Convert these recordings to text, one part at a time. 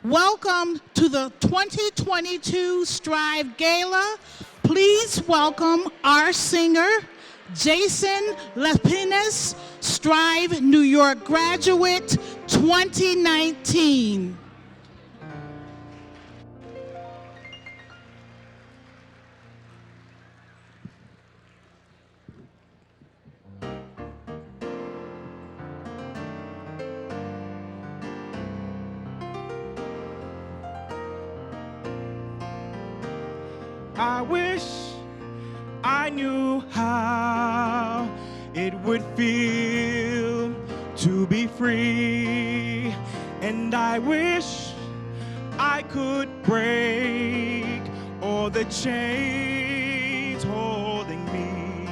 Welcome to the 2022 Strive Gala. Please welcome our singer, Jason Lespinas, Strive New York graduate 2019. I wish I knew how it would feel to be free, and I wish I could break all the chains holding me.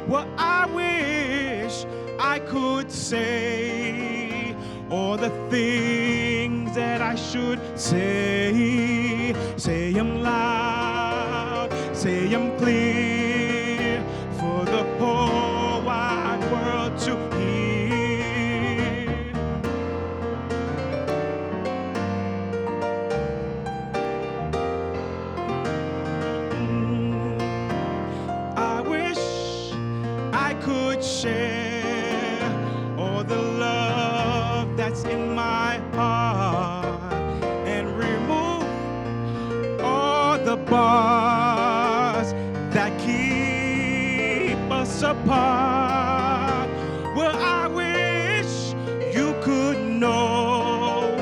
Well, I wish I could say all the things that I should say. Say them loud, say them clear, for the whole wide world to hear. I wish I could share all the love that's in my heart and remove all the bars that keep us apart. Well, I wish you could know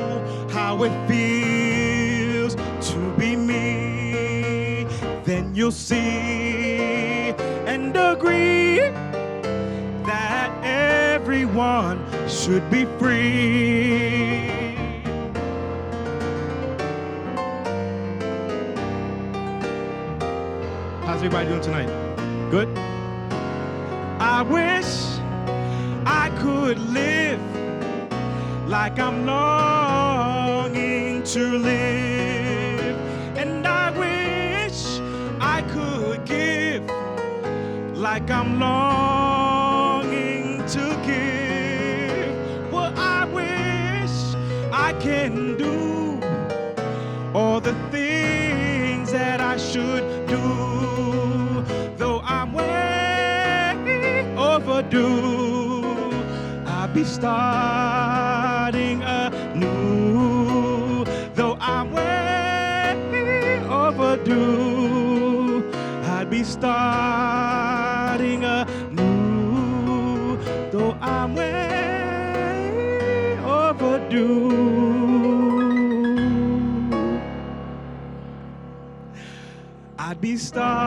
how it feels to be me. Then you'll see and agree that everyone should be free. How's everybody doing tonight? Good? I wish I could live like I'm longing to live, and I wish I could give like I'm longing to give. Well, I wish I can do all the things that I should do, though I'm way overdue. I'll be starting anew, though I'm way overdue. I'd be starting anew, though I'm way overdue. I'd be starting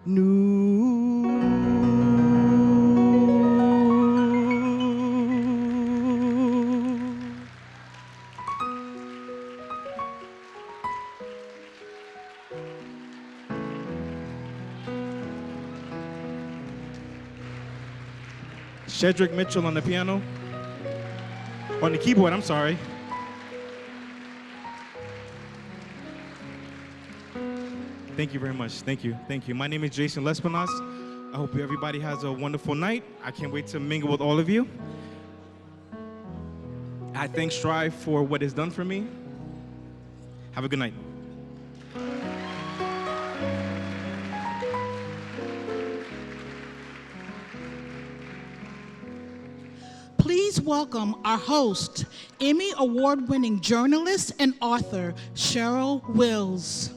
anew. Shedrick Mitchell on the piano, on the keyboard, I'm sorry. Thank you very much. Thank you. Thank you. My name is Jason Lespinas. I hope everybody has a wonderful night. I can't wait to mingle with all of you. I thank Strive for what it's done for me. Have a good night. Please welcome our host, Emmy Award-winning journalist and author, Cheryl Wills.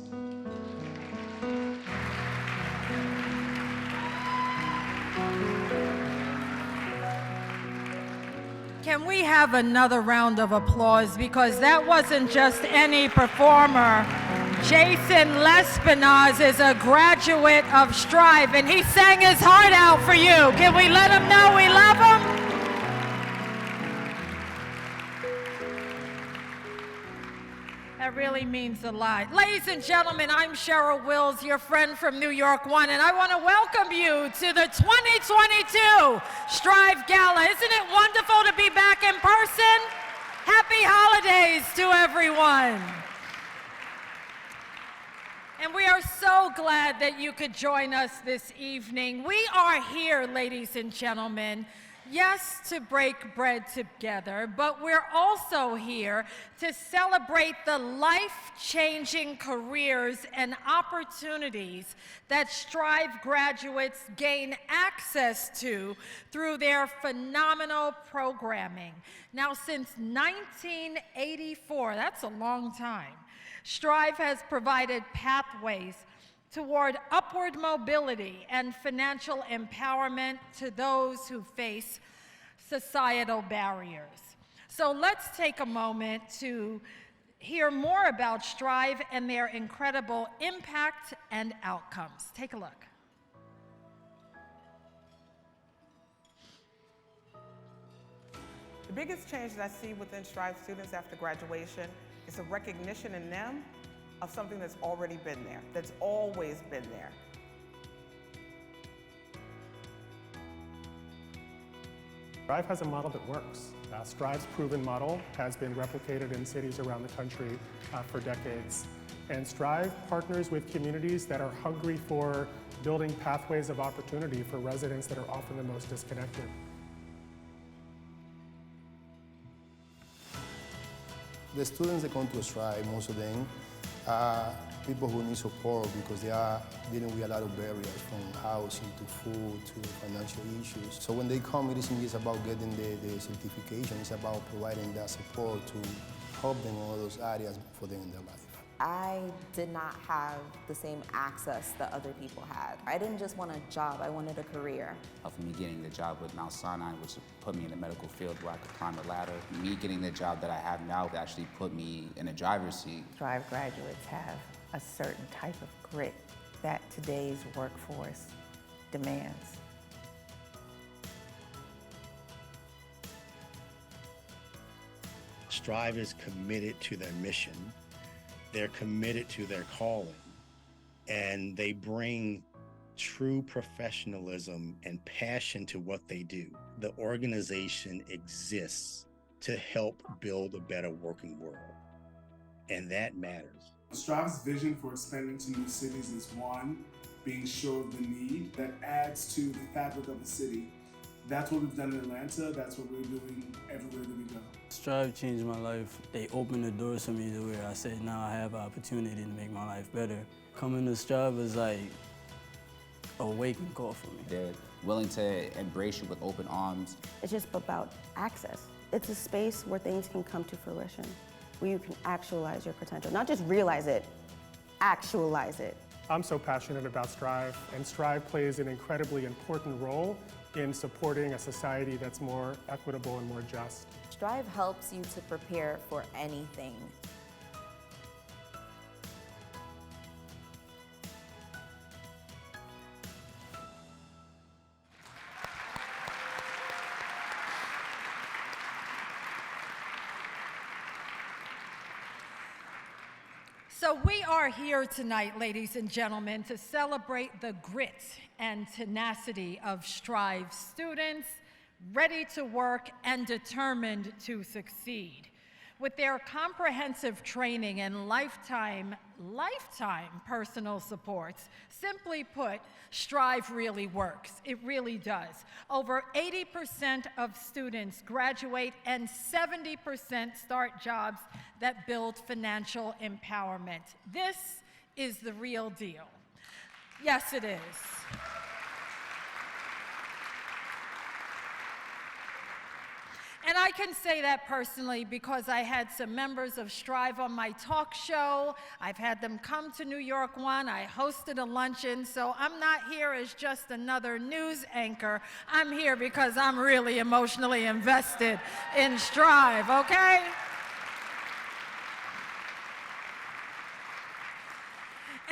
Can we have another round of applause, because that wasn't just any performer. Jason Lespinas is a graduate of Strive, and he sang his heart out for you. Can we let him know we love him? That really means a lot. Ladies and gentlemen, I'm Cheryl Wills, your friend from New York One, and I want to welcome you to the 2022 Strive Gala. Isn't it wonderful to be back in person? Happy holidays to everyone. And we are so glad that you could join us this evening. We are here, ladies and gentlemen. Yes, to break bread together, but we're also here to celebrate the life-changing careers and opportunities that Strive graduates gain access to through their phenomenal programming. Now, since 1984, that's a long time, Strive has provided pathways toward upward mobility and financial empowerment to those who face societal barriers. So let's take a moment to hear more about Strive and their incredible impact and outcomes. Take a look. The biggest change that I see within Strive students after graduation is a recognition in them of something that's already been there, that's always been there. Strive has a model that works. Strive's proven model has been replicated in cities around the country for decades. And Strive partners with communities that are hungry for building pathways of opportunity for residents that are often the most disconnected. The students that come to Strive, most of them are people who need support because they are dealing with a lot of barriers from housing to food to financial issues. So when they come, it isn't just about getting the certification, it's about providing that support to help them in all those areas for them in their life. I did not have the same access that other people had. I didn't just want a job, I wanted a career. For me getting the job with Mount Sinai, which put me in the medical field where I could climb the ladder. Me getting the job that I have now actually put me in a driver's seat. Strive graduates have a certain type of grit that today's workforce demands. Strive is committed to their mission. They're committed to their calling, and they bring true professionalism and passion to what they do. The organization exists to help build a better working world, and that matters. Strive's vision for expanding to new cities is one, being sure of the need that adds to the fabric of the city. That's what we've done in Atlanta, that's what we're doing everywhere that we go. Strive changed my life. They opened the doors for me to where I said, now I have an opportunity to make my life better. Coming to Strive was like a wake-up call for me. They're willing to embrace you with open arms. It's just about access. It's a space where things can come to fruition, where you can actualize your potential. Not just realize it, actualize it. I'm so passionate about Strive, and Strive plays an incredibly important role in supporting a society that's more equitable and more just. Strive helps you to prepare for anything. So we are here tonight, ladies and gentlemen, to celebrate the grit and tenacity of Strive students, ready to work and determined to succeed. With their comprehensive training and lifetime personal supports, simply put, Strive really works. It really does. Over 80% of students graduate and 70% start jobs that build financial empowerment. This is the real deal. Yes, it is. And I can say that personally because I had some members of Strive on my talk show. I've had them come to New York One. I hosted a luncheon. So I'm not here as just another news anchor. I'm here because I'm really emotionally invested in Strive, okay?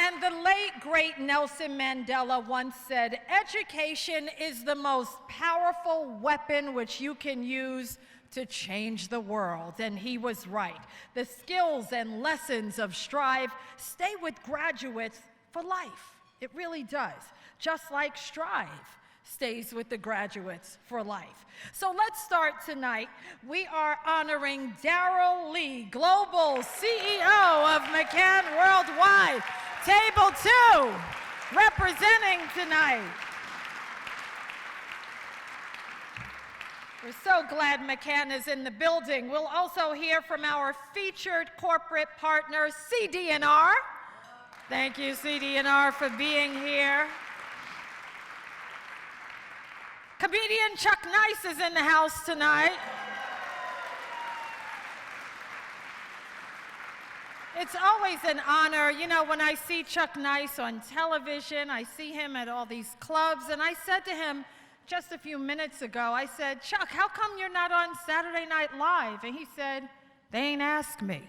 And the late, great Nelson Mandela once said, education is the most powerful weapon which you can use to change the world. And he was right. The skills and lessons of Strive stay with graduates for life. It really does. Just like Strive stays with the graduates for life. So let's start tonight. We are honoring Darrell Lee, Global CEO of McCann Worldwide. Table 2, representing tonight. We're so glad McCann is in the building. We'll also hear from our featured corporate partner, CD&R. Thank you, CD&R, for being here. Comedian Chuck Nice is in the house tonight. It's always an honor. You know, when I see Chuck Nice on television, I see him at all these clubs, and I said to him just a few minutes ago, I said, Chuck, how come you're not on Saturday Night Live? And he said, they ain't asked me.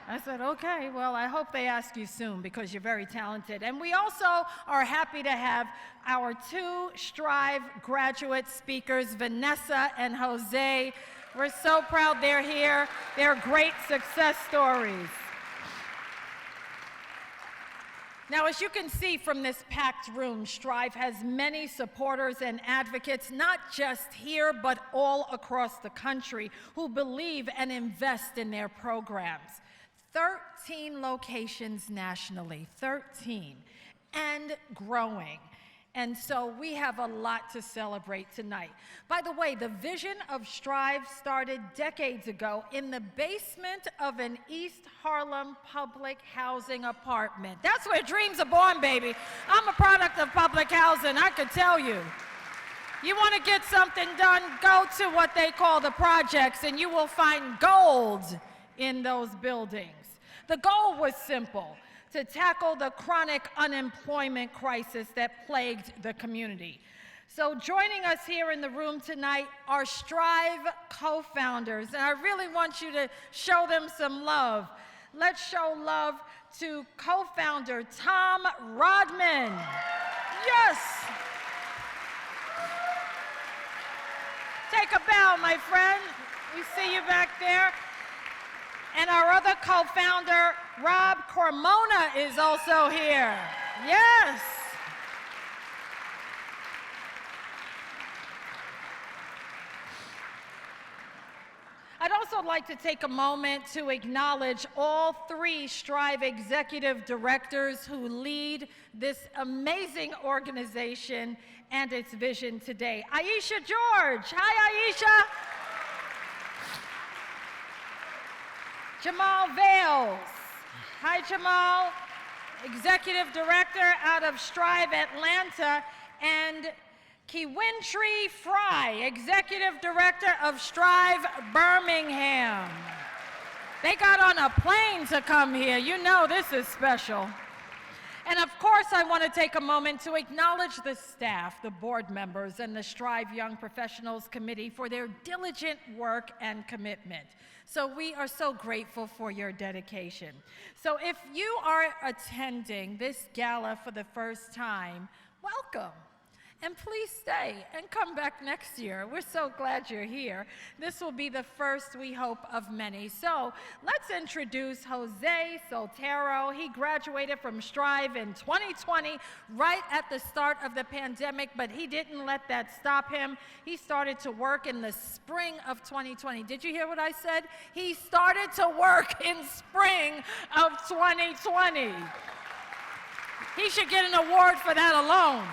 I said, okay, well, I hope they ask you soon because you're very talented. And we also are happy to have our two Strive graduate speakers, Vanessa and Jose. We're so proud they're here. They're great success stories. Now, as you can see from this packed room, Strive has many supporters and advocates, not just here, but all across the country, who believe and invest in their programs. 13 locations nationally, 13, and growing. And so we have a lot to celebrate tonight. By the way, the vision of Strive started decades ago in the basement of an East Harlem public housing apartment. That's where dreams are born, baby. I'm a product of public housing, I could tell you. You want to get something done, go to what they call the projects, and you will find gold in those buildings. The goal was simple: to tackle the chronic unemployment crisis that plagued the community. So joining us here in the room tonight are Strive co-founders, and I really want you to show them some love. Let's show love to co-founder Tom Rodman. Yes! Take a bow, my friend. We see you back there. And our other co-founder, Rob Cormona, is also here. Yes. I'd also like to take a moment to acknowledge all three Strive executive directors who lead this amazing organization and its vision today. Aisha George. Hi, Aisha. Jamal Vales. Hi, Jamal, Executive Director out of Strive Atlanta, and Kiwintry Fry, Executive Director of Strive Birmingham. They got on a plane to come here. You know this is special. And of course, I want to take a moment to acknowledge the staff, the board members, and the Strive Young Professionals Committee for their diligent work and commitment. So we are so grateful for your dedication. So if you are attending this gala for the first time, welcome. And please stay and come back next year. We're so glad you're here. This will be the first, we hope, of many. So let's introduce Jose Soltero. He graduated from Strive in 2020, right at the start of the pandemic, but he didn't let that stop him. He started to work in the spring of 2020. Did you hear what I said? He started to work in spring of 2020. He should get an award for that alone.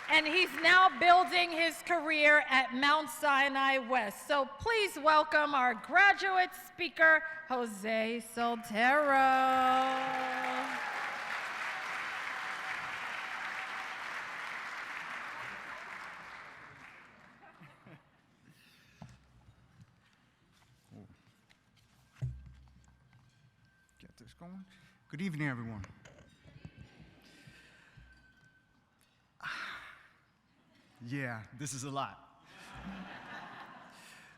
And he's now building his career at Mount Sinai West. So please welcome our graduate speaker, Jose Soltero. Get this going. Good evening, everyone. Yeah, this is a lot.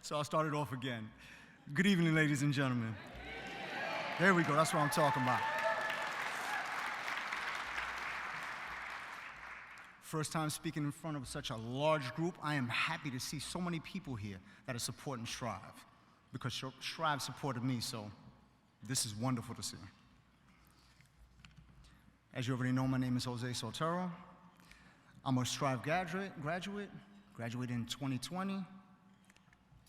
So I'll start it off again. Good evening, ladies and gentlemen. There we go, that's what I'm talking about. First time speaking in front of such a large group. I am happy to see so many people here that are supporting Strive, because Strive supported me, so this is wonderful to see. As you already know, my name is Jose Soltero. I'm a Strive graduate, graduated in 2020,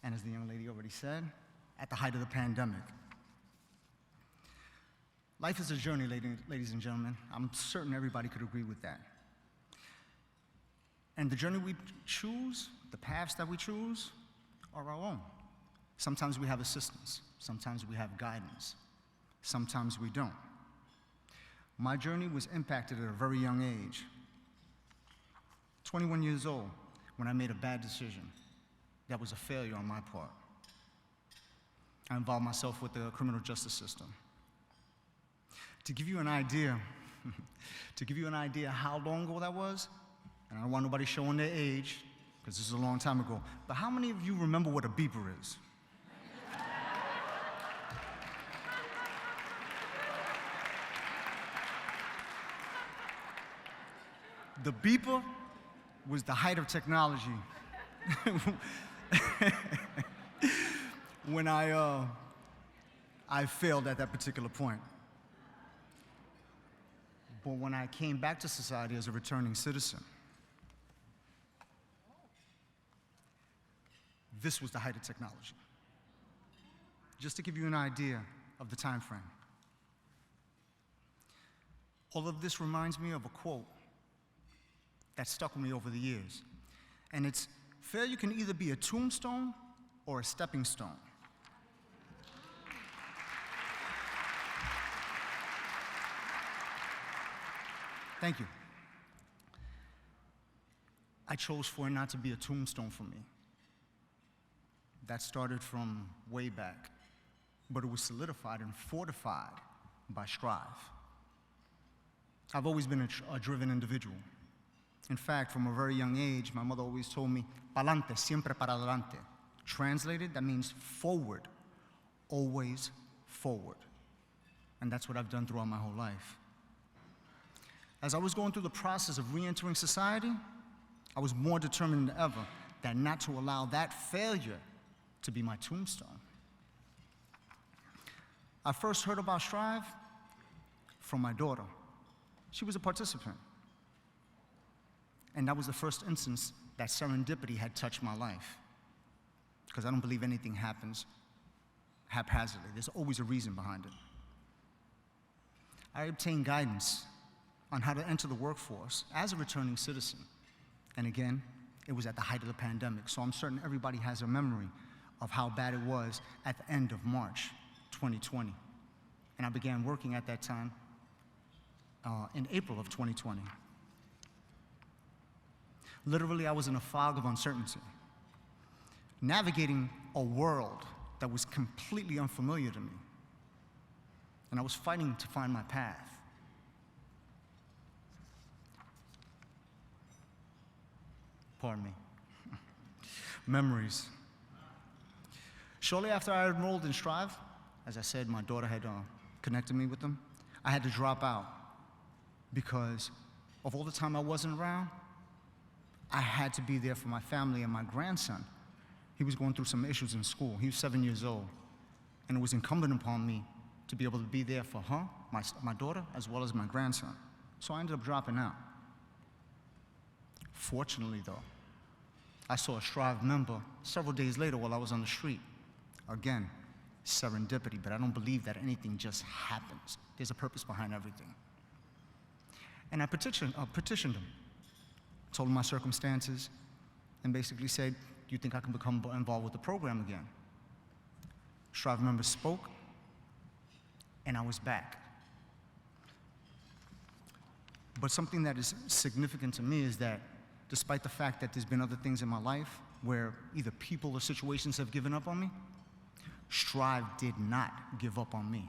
and as the young lady already said, at the height of the pandemic. Life is a journey, ladies and gentlemen. I'm certain everybody could agree with that. And the journey we choose, the paths that we choose, are our own. Sometimes we have assistance, sometimes we have guidance, sometimes we don't. My journey was impacted at a very young age, 21 years old, when I made a bad decision that was a failure on my part. I involved myself with the criminal justice system. To give you an idea, how long ago that was, and I don't want nobody showing their age, because this is a long time ago, but how many of you remember what a beeper is? The beeper was the height of technology when I failed at that particular point. But when I came back to society as a returning citizen, this was the height of technology. Just to give you an idea of the time frame. All of this reminds me of a quote that stuck with me over the years. And it's, failure can either be a tombstone or a stepping stone. Thank you. I chose for it not to be a tombstone for me. That started from way back, but it was solidified and fortified by Strive. I've always been a driven individual. In fact, from a very young age, my mother always told me, pa'lante, siempre para adelante. Translated, that means forward, always forward. And that's what I've done throughout my whole life. As I was going through the process of re-entering society, I was more determined than ever that not to allow that failure to be my tombstone. I first heard about Strive from my daughter. She was a participant. And that was the first instance that serendipity had touched my life. Because I don't believe anything happens haphazardly. There's always a reason behind it. I obtained guidance on how to enter the workforce as a returning citizen. And again, it was at the height of the pandemic, so I'm certain everybody has a memory of how bad it was at the end of March 2020. And I began working at that time in April of 2020. Literally, I was in a fog of uncertainty, navigating a world that was completely unfamiliar to me. And I was fighting to find my path. Pardon me. Memories. Shortly after I enrolled in Strive, as I said, my daughter had connected me with them, I had to drop out because of all the time I wasn't around. I had to be there for my family and my grandson. He was going through some issues in school. He was 7 years old. And it was incumbent upon me to be able to be there for her, my daughter, as well as my grandson. So I ended up dropping out. Fortunately, though, I saw a Strive member several days later while I was on the street. Again, serendipity, but I don't believe that anything just happens. There's a purpose behind everything. And I petitioned him, told him my circumstances, and basically said, do you think I can become involved with the program again? Strive members spoke, and I was back. But something that is significant to me is that despite the fact that there's been other things in my life where either people or situations have given up on me, Strive did not give up on me.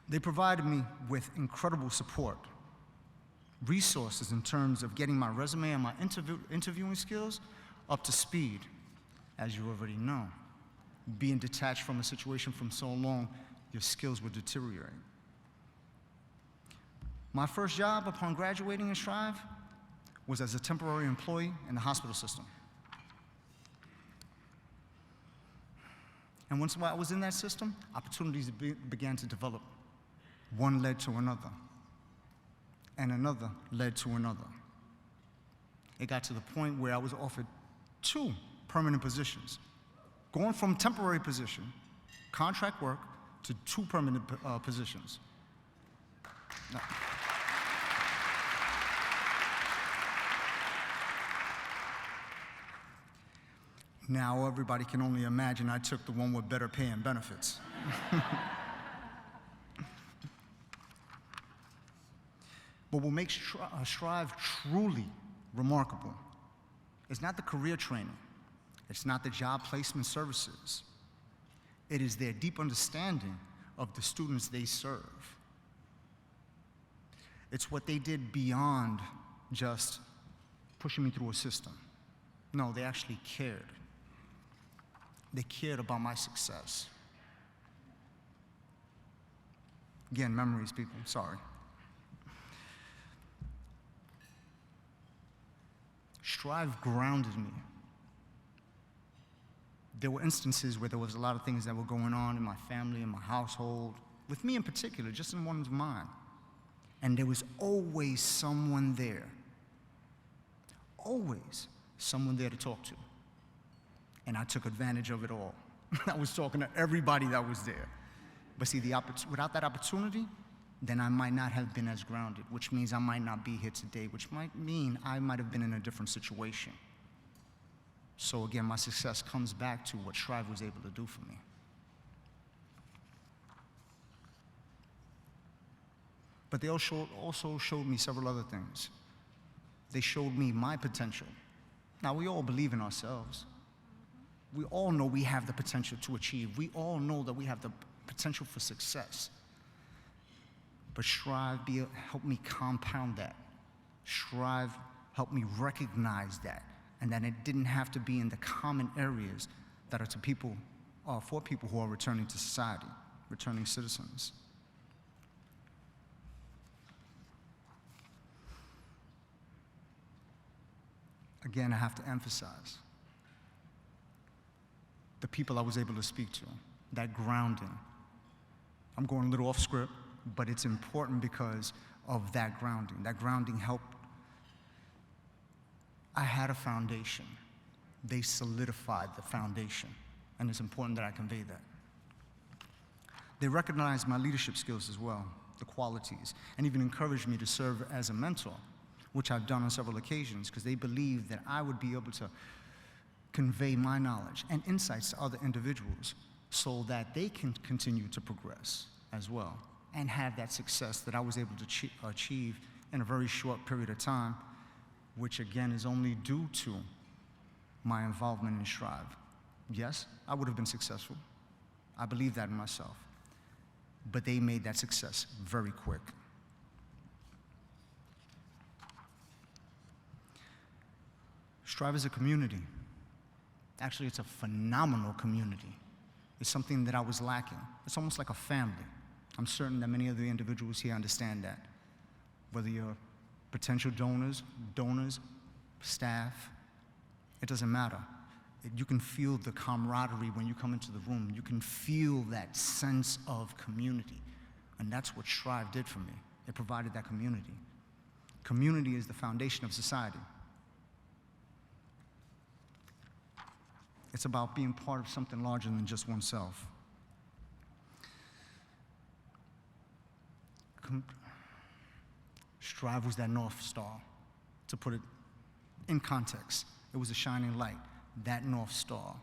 They provided me with incredible support, resources in terms of getting my resume and my interviewing skills up to speed, as you already know. Being detached from a situation for so long, your skills would deteriorate. My first job upon graduating in Strive was as a temporary employee in the hospital system. And once I was in that system, opportunities began to develop. One led to another, and another led to another. It got to the point where I was offered 2 permanent positions, going from temporary position, contract work, to 2 permanent positions. No. Now everybody can only imagine I took the one with better pay and benefits. But what makes Strive truly remarkable is not the career training, it's not the job placement services, it is their deep understanding of the students they serve. It's what they did beyond just pushing me through a system. No, they actually cared. They cared about my success. Again, memories, people, sorry. Strive grounded me. There were instances where there was a lot of things that were going on in my family, in my household, with me in particular, just in one's mind. And there was always someone there. Always someone there to talk to. And I took advantage of it all. I was talking to everybody that was there. But see, without that opportunity, then I might not have been as grounded, which means I might not be here today, which might mean I might have been in a different situation. So again, my success comes back to what Strive was able to do for me. But they also showed me several other things. They showed me my potential. Now, we all believe in ourselves. We all know we have the potential to achieve. We all know that we have the potential for success. But Strive helped me compound that. Strive helped me recognize that, and that it didn't have to be in the common areas that are for people who are returning to society, returning citizens. Again, I have to emphasize the people I was able to speak to, that grounding. I'm going a little off script, but it's important because of that grounding. That grounding helped. I had a foundation. They solidified the foundation, and it's important that I convey that. They recognized my leadership skills as well, the qualities, and even encouraged me to serve as a mentor, which I've done on several occasions, because they believed that I would be able to convey my knowledge and insights to other individuals so that they can continue to progress as well and have that success that I was able to achieve in a very short period of time, which again is only due to my involvement in Strive. Yes, I would have been successful. I believe that in myself. But they made that success very quick. Strive is a community. Actually, it's a phenomenal community. It's something that I was lacking. It's almost like a family. I'm certain that many of the individuals here understand that. Whether you're potential donors, staff, it doesn't matter. You can feel the camaraderie when you come into the room. You can feel that sense of community. And that's what Strive did for me. It provided that community. Community is the foundation of society. It's about being part of something larger than just oneself. Strive was that North Star. To put it in context, it was a shining light, that North Star.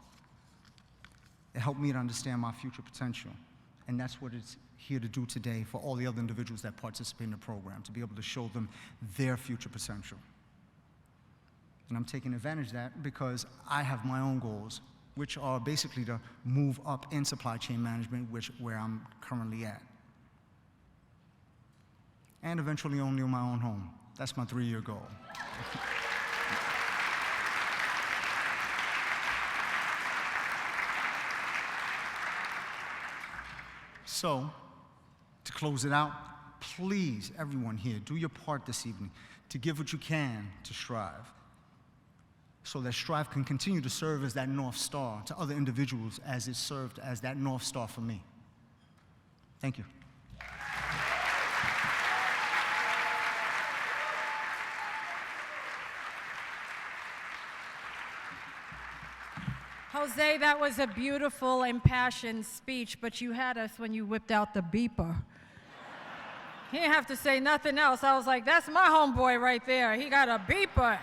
It helped me to understand my future potential, and that's what it's here to do today for all the other individuals that participate in the program, to be able to show them their future potential. And I'm taking advantage of that because I have my own goals, which are basically to move up in supply chain management, where I'm currently at. And eventually own my own home. That's my 3-year goal. So, to close it out, please, everyone here, do your part this evening to give what you can to Strive, so that Strive can continue to serve as that North Star to other individuals as it served as that North Star for me. Thank you. Jose, that was a beautiful, impassioned speech, but you had us when you whipped out the beeper. He didn't have to say nothing else. I was like, that's my homeboy right there. He got a beeper.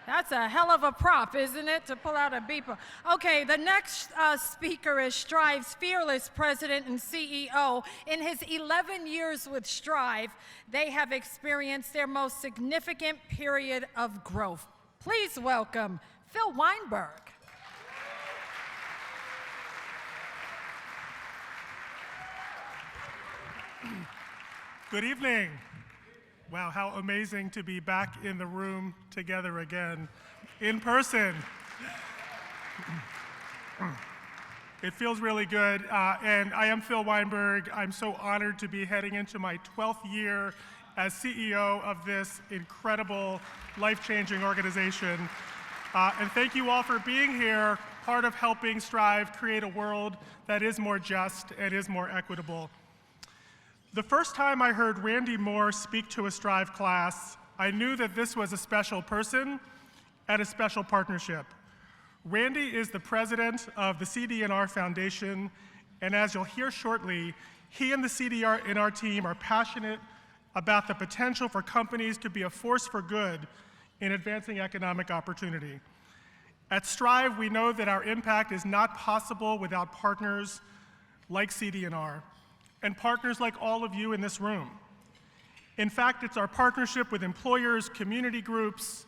That's a hell of a prop, isn't it, to pull out a beeper? Okay, the next speaker is Strive's fearless president and CEO. In his 11 years with Strive, they have experienced their most significant period of growth. Please welcome Phil Weinberg. Good evening. Wow, how amazing to be back in the room together again, in person. It feels really good, and I am Phil Weinberg. I'm so honored to be heading into my 12th year as CEO of this incredible, life-changing organization. And thank you all for being here, part of helping Strive create a world that is more just and is more equitable. The first time I heard Randy Moore speak to a Strive class, I knew that this was a special person and a special partnership. Randy is the president of the CD&R Foundation, and as you'll hear shortly, he and the CD&R team are passionate about the potential for companies to be a force for good in advancing economic opportunity. At Strive, we know that our impact is not possible without partners like CD&R. And partners like all of you in this room. In fact, it's our partnership with employers, community groups,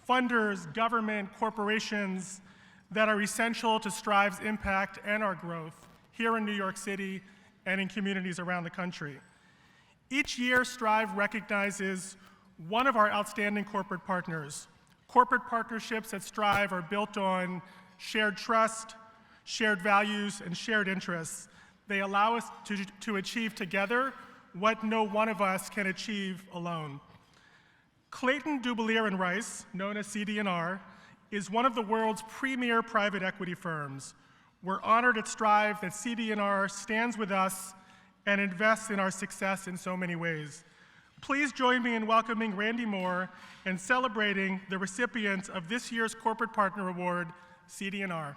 funders, government, corporations that are essential to Strive's impact and our growth here in New York City and in communities around the country. Each year, Strive recognizes one of our outstanding corporate partners. Corporate partnerships at Strive are built on shared trust, shared values, and shared interests. They allow us to achieve together what no one of us can achieve alone. Clayton, Dubilier & Rice, known as CD&R, is one of the world's premier private equity firms. We're honored at Strive that CD&R stands with us and invests in our success in so many ways. Please join me in welcoming Randy Moore and celebrating the recipient of this year's Corporate Partner Award, CD&R.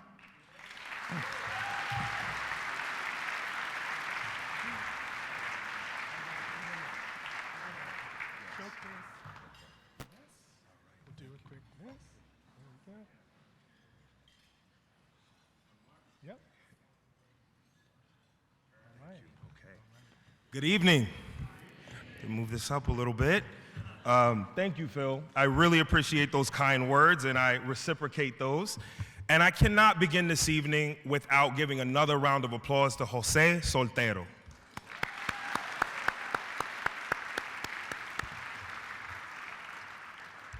Good evening. Move this up a little bit. Thank you, Phil. I really appreciate those kind words, and I reciprocate those. And I cannot begin this evening without giving another round of applause to Jose Soltero.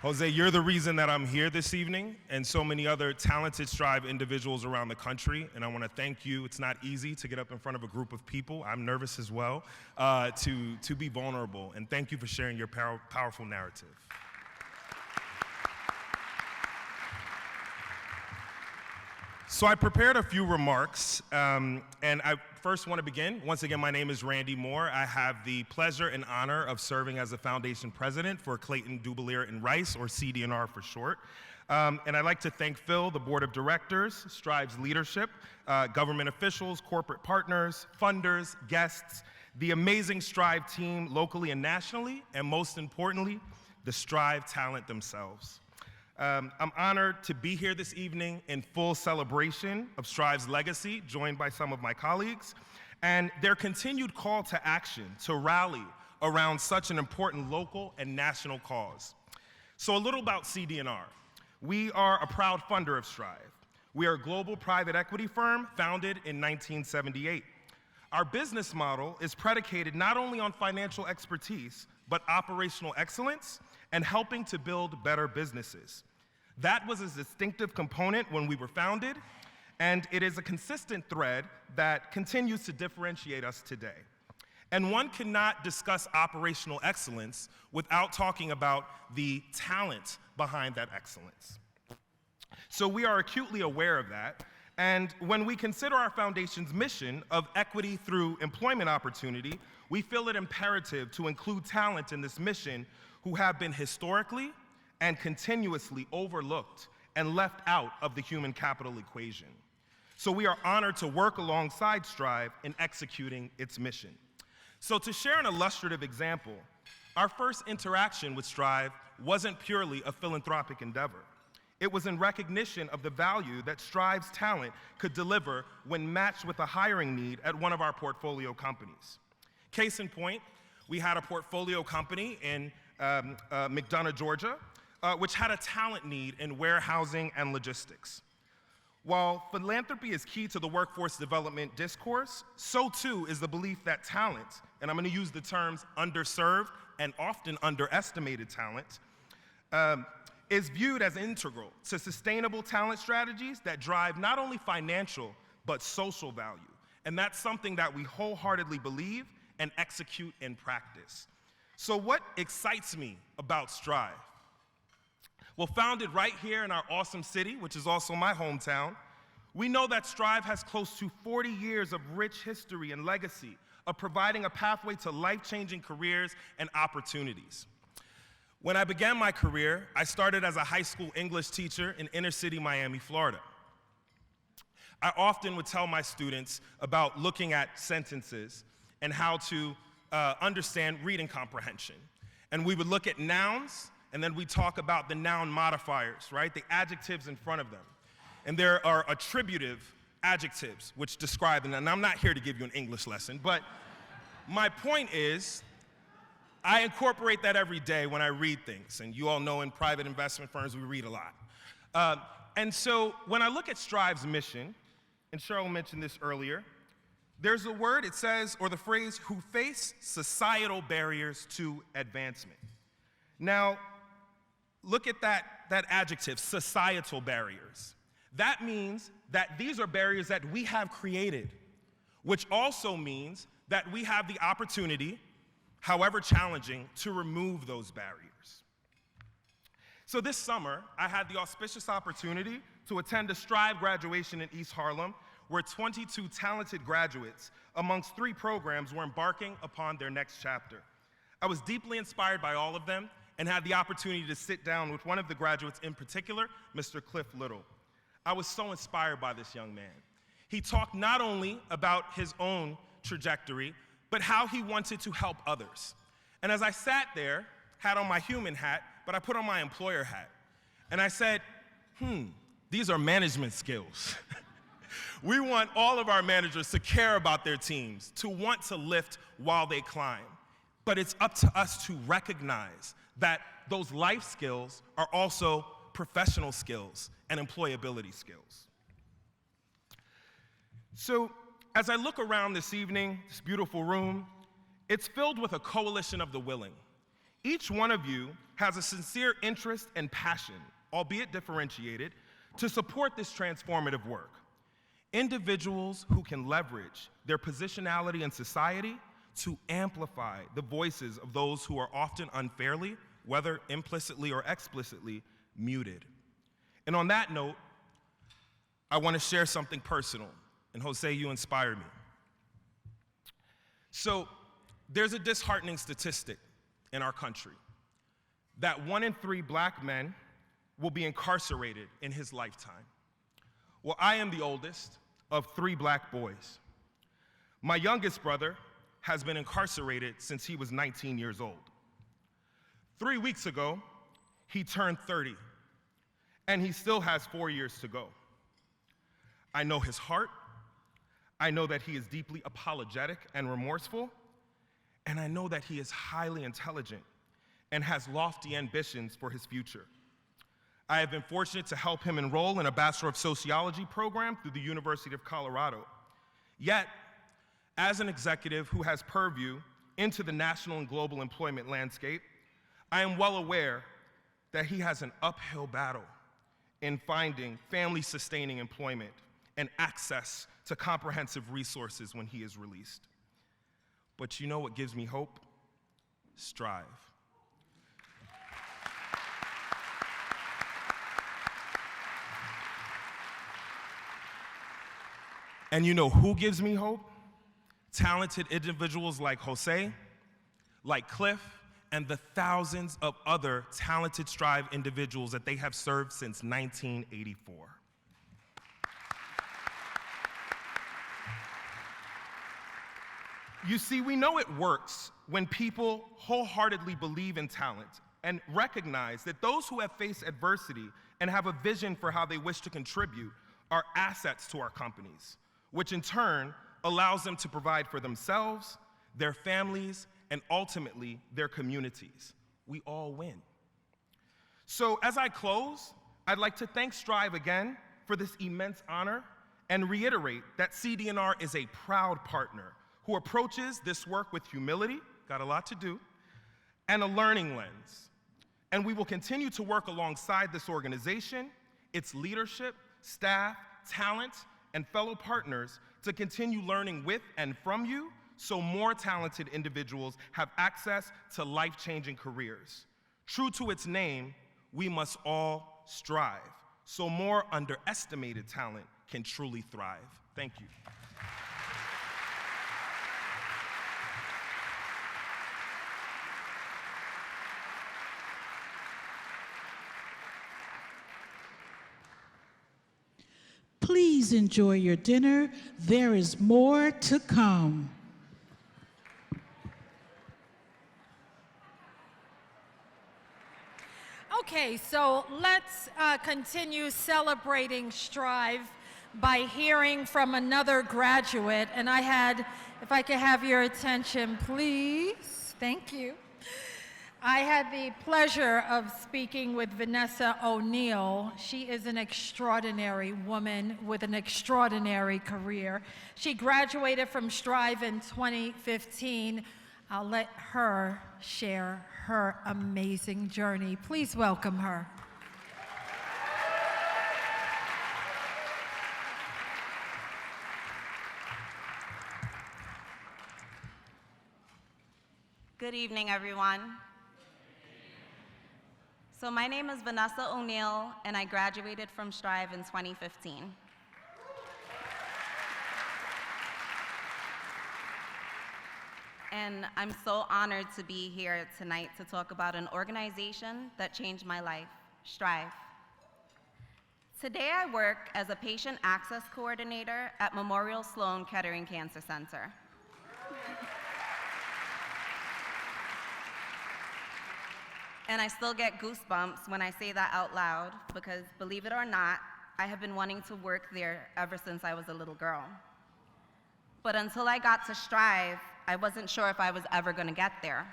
Jose, you're the reason that I'm here this evening, and so many other talented Strive individuals around the country, and I want to thank you. It's not easy to get up in front of a group of people. I'm nervous as well, to be vulnerable, and thank you for sharing your powerful narrative. So I prepared a few remarks, and I first want to begin. Once again, my name is Randy Moore. I have the pleasure and honor of serving as the foundation president for Clayton, Dubilier & Rice, or CD&R for short. And I'd like to thank Phil, the board of directors, Strive's leadership, government officials, corporate partners, funders, guests, the amazing Strive team locally and nationally, and most importantly, the Strive talent themselves. I'm honored to be here this evening in full celebration of Strive's legacy, joined by some of my colleagues, and their continued call to action to rally around such an important local and national cause. So a little about CD&R. We are a proud funder of Strive. We are a global private equity firm founded in 1978. Our business model is predicated not only on financial expertise, but operational excellence and helping to build better businesses. That was a distinctive component when we were founded, and it is a consistent thread that continues to differentiate us today. And one cannot discuss operational excellence without talking about the talent behind that excellence. So we are acutely aware of that, and when we consider our foundation's mission of equity through employment opportunity, we feel it imperative to include talent in this mission who have been historically and continuously overlooked and left out of the human capital equation. So we are honored to work alongside Strive in executing its mission. So to share an illustrative example, our first interaction with Strive wasn't purely a philanthropic endeavor. It was in recognition of the value that Strive's talent could deliver when matched with a hiring need at one of our portfolio companies. Case in point, we had a portfolio company in McDonough, Georgia, which had a talent need in warehousing and logistics. While philanthropy is key to the workforce development discourse, so too is the belief that talent, and I'm going to use the terms underserved and often underestimated talent, is viewed as integral to sustainable talent strategies that drive not only financial, but social value. And that's something that we wholeheartedly believe and execute in practice. So what excites me about Strive? Well, founded right here in our awesome city, which is also my hometown, we know that Strive has close to 40 years of rich history and legacy of providing a pathway to life-changing careers and opportunities. When I began my career, I started as a high school English teacher in inner city Miami, Florida. I often would tell my students about looking at sentences and how to understand reading comprehension. And we would look at nouns, and then we talk about the noun modifiers, right? The adjectives in front of them. And there are attributive adjectives which describe them. And I'm not here to give you an English lesson, but my point is, I incorporate that every day when I read things. And you all know in private investment firms, we read a lot. And so when I look at Strive's mission, and Cheryl mentioned this earlier, there's a word, it says, or the phrase, who face societal barriers to advancement. Now, look at that adjective, societal barriers. That means that these are barriers that we have created, which also means that we have the opportunity, however challenging, to remove those barriers. So this summer, I had the auspicious opportunity to attend a Strive graduation in East Harlem, where 22 talented graduates amongst 3 programs were embarking upon their next chapter. I was deeply inspired by all of them and had the opportunity to sit down with one of the graduates in particular, Mr. Cliff Little. I was so inspired by this young man. He talked not only about his own trajectory, but how he wanted to help others. And as I sat there, had on my human hat, but I put on my employer hat, and I said, these are management skills. We want all of our managers to care about their teams, to want to lift while they climb. But it's up to us to recognize that those life skills are also professional skills and employability skills. So as I look around this evening, this beautiful room, it's filled with a coalition of the willing. Each one of you has a sincere interest and passion, albeit differentiated, to support this transformative work. Individuals who can leverage their positionality in society to amplify the voices of those who are often unfairly, whether implicitly or explicitly, muted. And on that note, I want to share something personal. And Jose, you inspired me. So there's a disheartening statistic in our country that 1 in 3 black men will be incarcerated in his lifetime. Well, I am the oldest of 3 black boys. My youngest brother has been incarcerated since he was 19 years old. 3 weeks ago, he turned 30, and he still has 4 years to go. I know his heart. I know that he is deeply apologetic and remorseful, and I know that he is highly intelligent and has lofty ambitions for his future. I have been fortunate to help him enroll in a Bachelor of Sociology program through the University of Colorado. Yet, as an executive who has purview into the national and global employment landscape, I am well aware that he has an uphill battle in finding family-sustaining employment and access to comprehensive resources when he is released. But you know what gives me hope? Strive. And you know who gives me hope? Talented individuals like Jose, like Cliff, and the thousands of other talented Strive individuals that they have served since 1984. You see, we know it works when people wholeheartedly believe in talent and recognize that those who have faced adversity and have a vision for how they wish to contribute are assets to our companies, which in turn allows them to provide for themselves, their families, and ultimately their communities. We all win. So as I close, I'd like to thank Strive again for this immense honor and reiterate that CD&R is a proud partner who approaches this work with humility, got a lot to do, and a learning lens. And we will continue to work alongside this organization, its leadership, staff, talent, and fellow partners to continue learning with and from you so more talented individuals have access to life-changing careers. True to its name, we must all strive so more underestimated talent can truly thrive. Thank you. Please enjoy your dinner. There is more to come. Okay, so let's continue celebrating Strive by hearing from another graduate. And I had, if I could have your attention, please. Thank you. I had the pleasure of speaking with Vanessa O'Neill. She is an extraordinary woman with an extraordinary career. She graduated from Strive in 2015. I'll let her share her amazing journey. Please welcome her. Good evening, everyone. So my name is Vanessa O'Neill, and I graduated from Strive in 2015. And I'm so honored to be here tonight to talk about an organization that changed my life, Strive. Today I work as a patient access coordinator at Memorial Sloan Kettering Cancer Center. And I still get goosebumps when I say that out loud because, believe it or not, I have been wanting to work there ever since I was a little girl. But until I got to Strive, I wasn't sure if I was ever going to get there.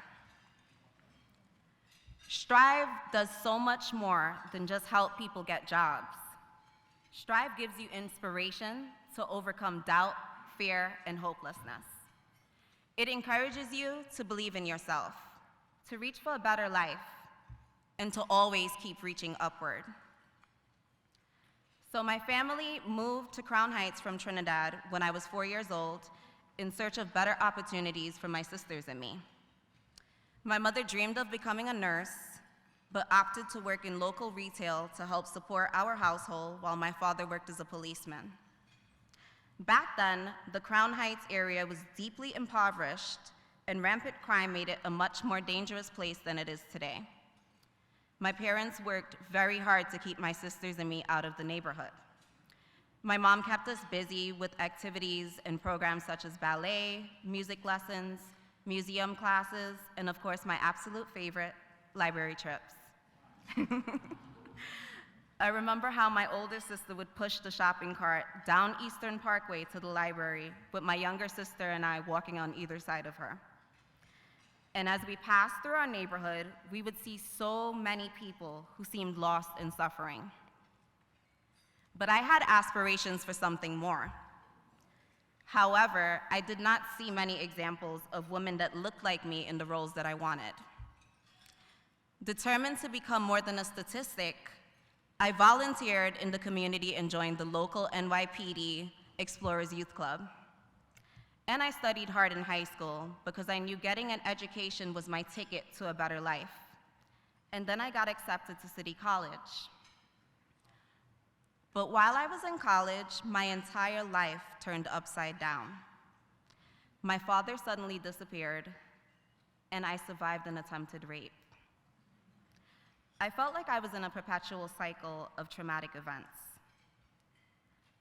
Strive does so much more than just help people get jobs. Strive gives you inspiration to overcome doubt, fear, and hopelessness. It encourages you to believe in yourself, to reach for a better life, and to always keep reaching upward. So my family moved to Crown Heights from Trinidad when I was 4 years old in search of better opportunities for my sisters and me. My mother dreamed of becoming a nurse, but opted to work in local retail to help support our household while my father worked as a policeman. Back then, the Crown Heights area was deeply impoverished, and rampant crime made it a much more dangerous place than it is today. My parents worked very hard to keep my sisters and me out of the neighborhood. My mom kept us busy with activities and programs such as ballet, music lessons, museum classes, and of course my absolute favorite, library trips. I remember how my older sister would push the shopping cart down Eastern Parkway to the library, with my younger sister and I walking on either side of her. And as we passed through our neighborhood, we would see so many people who seemed lost and suffering. But I had aspirations for something more. However, I did not see many examples of women that looked like me in the roles that I wanted. Determined to become more than a statistic, I volunteered in the community and joined the local NYPD Explorers Youth Club. And I studied hard in high school because I knew getting an education was my ticket to a better life. And then I got accepted to City College. But while I was in college, my entire life turned upside down. My father suddenly disappeared, and I survived an attempted rape. I felt like I was in a perpetual cycle of traumatic events.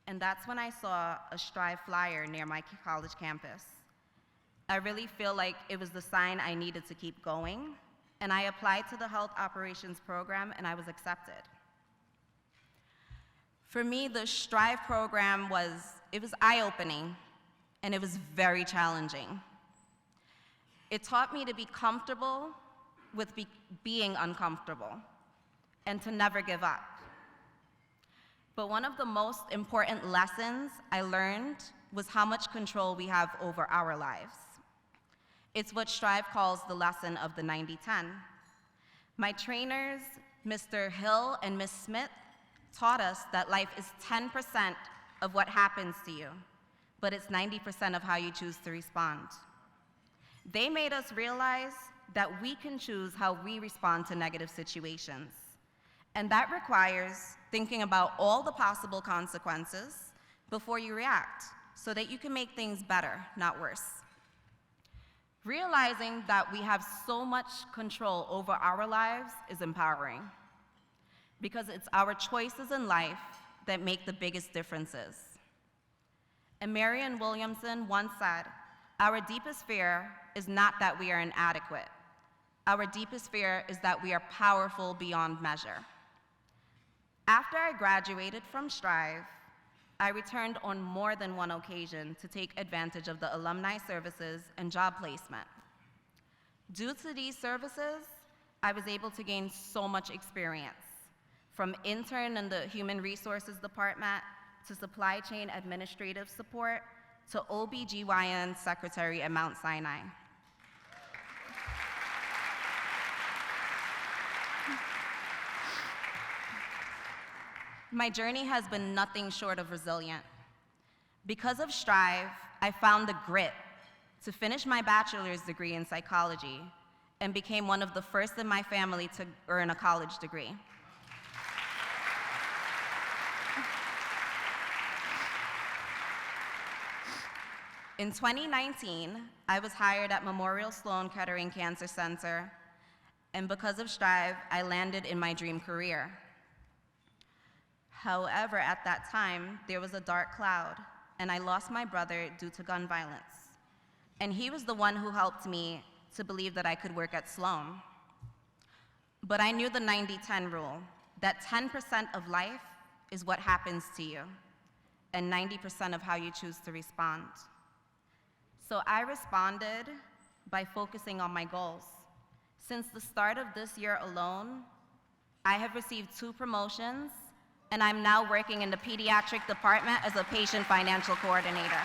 And that's when I saw a Strive flyer near my college campus. I really feel like it was the sign I needed to keep going, and I applied to the Health Operations Program, and I was accepted. For me, the Strive program was eye-opening, and it was very challenging. It taught me to be comfortable with being uncomfortable, and to never give up. But one of the most important lessons I learned was how much control we have over our lives. It's what Strive calls the lesson of the 90-10. My trainers, Mr. Hill and Ms. Smith, taught us that life is 10% of what happens to you, but it's 90% of how you choose to respond. They made us realize that we can choose how we respond to negative situations. And that requires thinking about all the possible consequences before you react, so that you can make things better, not worse. Realizing that we have so much control over our lives is empowering, because it's our choices in life that make the biggest differences. And Marianne Williamson once said, "Our deepest fear is not that we are inadequate. Our deepest fear is that we are powerful beyond measure." After I graduated from Strive, I returned on more than one occasion to take advantage of the alumni services and job placement. Due to these services, I was able to gain so much experience, from intern in the Human Resources Department to supply chain administrative support to OBGYN secretary at Mount Sinai. My journey has been nothing short of resilient. Because of Strive, I found the grit to finish my bachelor's degree in psychology and became one of the first in my family to earn a college degree. In 2019, I was hired at Memorial Sloan Kettering Cancer Center, and because of Strive, I landed in my dream career. However, at that time, there was a dark cloud, and I lost my brother due to gun violence. And he was the one who helped me to believe that I could work at Sloan. But I knew the 90-10 rule, that 10% of life is what happens to you, and 90% of how you choose to respond. So I responded by focusing on my goals. Since the start of this year alone, I have received 2 promotions, and I'm now working in the pediatric department as a patient financial coordinator.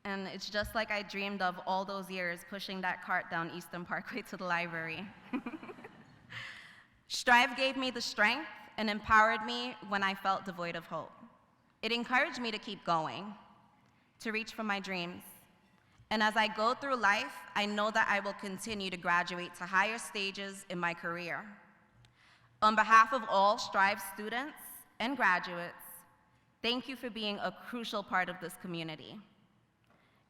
And it's just like I dreamed of all those years pushing that cart down Eastern Parkway to the library. Strive gave me the strength and empowered me when I felt devoid of hope. It encouraged me to keep going, to reach for my dreams. And as I go through life, I know that I will continue to graduate to higher stages in my career. On behalf of all Strive students and graduates, thank you for being a crucial part of this community.